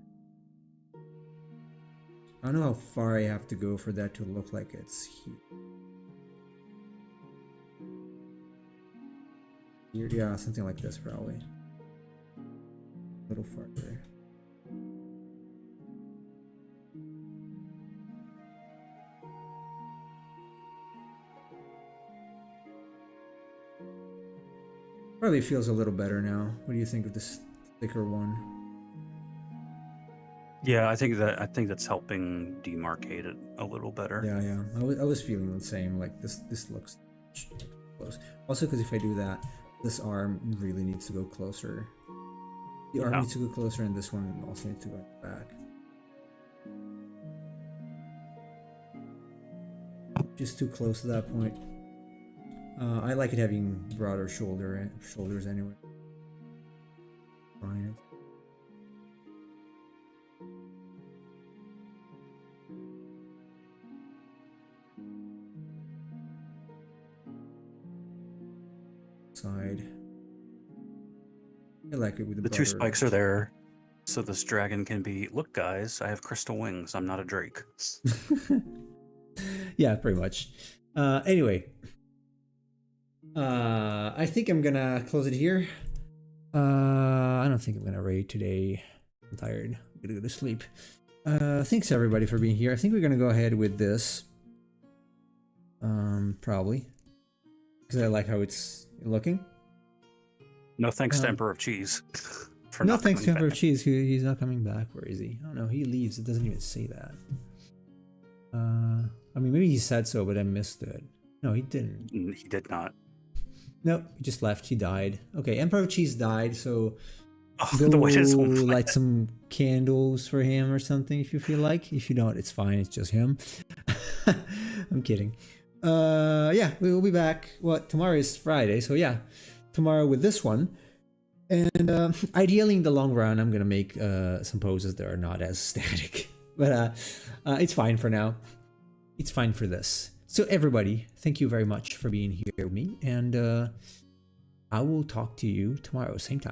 I don't know how far I have to go for that to look like it's here. Yeah, something like this probably. A little farther. Probably feels a little better now. What do you think of this thicker one? Yeah, I think that's helping demarcate it a little better. Yeah. I was feeling the same. Like this looks close. Also, because if I do that, this arm really needs to go closer. The arm needs to go closer, and this one also needs to go back. Just too close to that point. I like it having broader shoulders anyway. Fine. Side. I like it with the two spikes are there. So this dragon can be, look guys, I have crystal wings. I'm not a drake. Yeah, pretty much. Anyway, I think I'm gonna close it here. I don't think I'm gonna raid today. I'm tired. I'm gonna go to sleep. Thanks everybody for being here. I think we're gonna go ahead with this. Probably. Because I like how it's looking. No thanks to Emperor of Cheese. For no not thanks to coming Ember of back. Cheese. He's not coming back. Where is he? Oh no, he leaves. It doesn't even say that. I mean, maybe he said so, but I missed it. No, he didn't. He did not. Nope, he just left. He died. Okay, Emperor of Cheese died, so Oh, go the way his whole light some candles for him or something if you feel like. If you don't, it's fine. It's just him. I'm kidding. Yeah, we will be back. What, tomorrow is Friday, so yeah, tomorrow with this one. And ideally, in the long run, I'm gonna make some poses that are not as static, but it's fine for now. It's fine for this. So everybody, thank you very much for being here with me, and I will talk to you tomorrow, same time.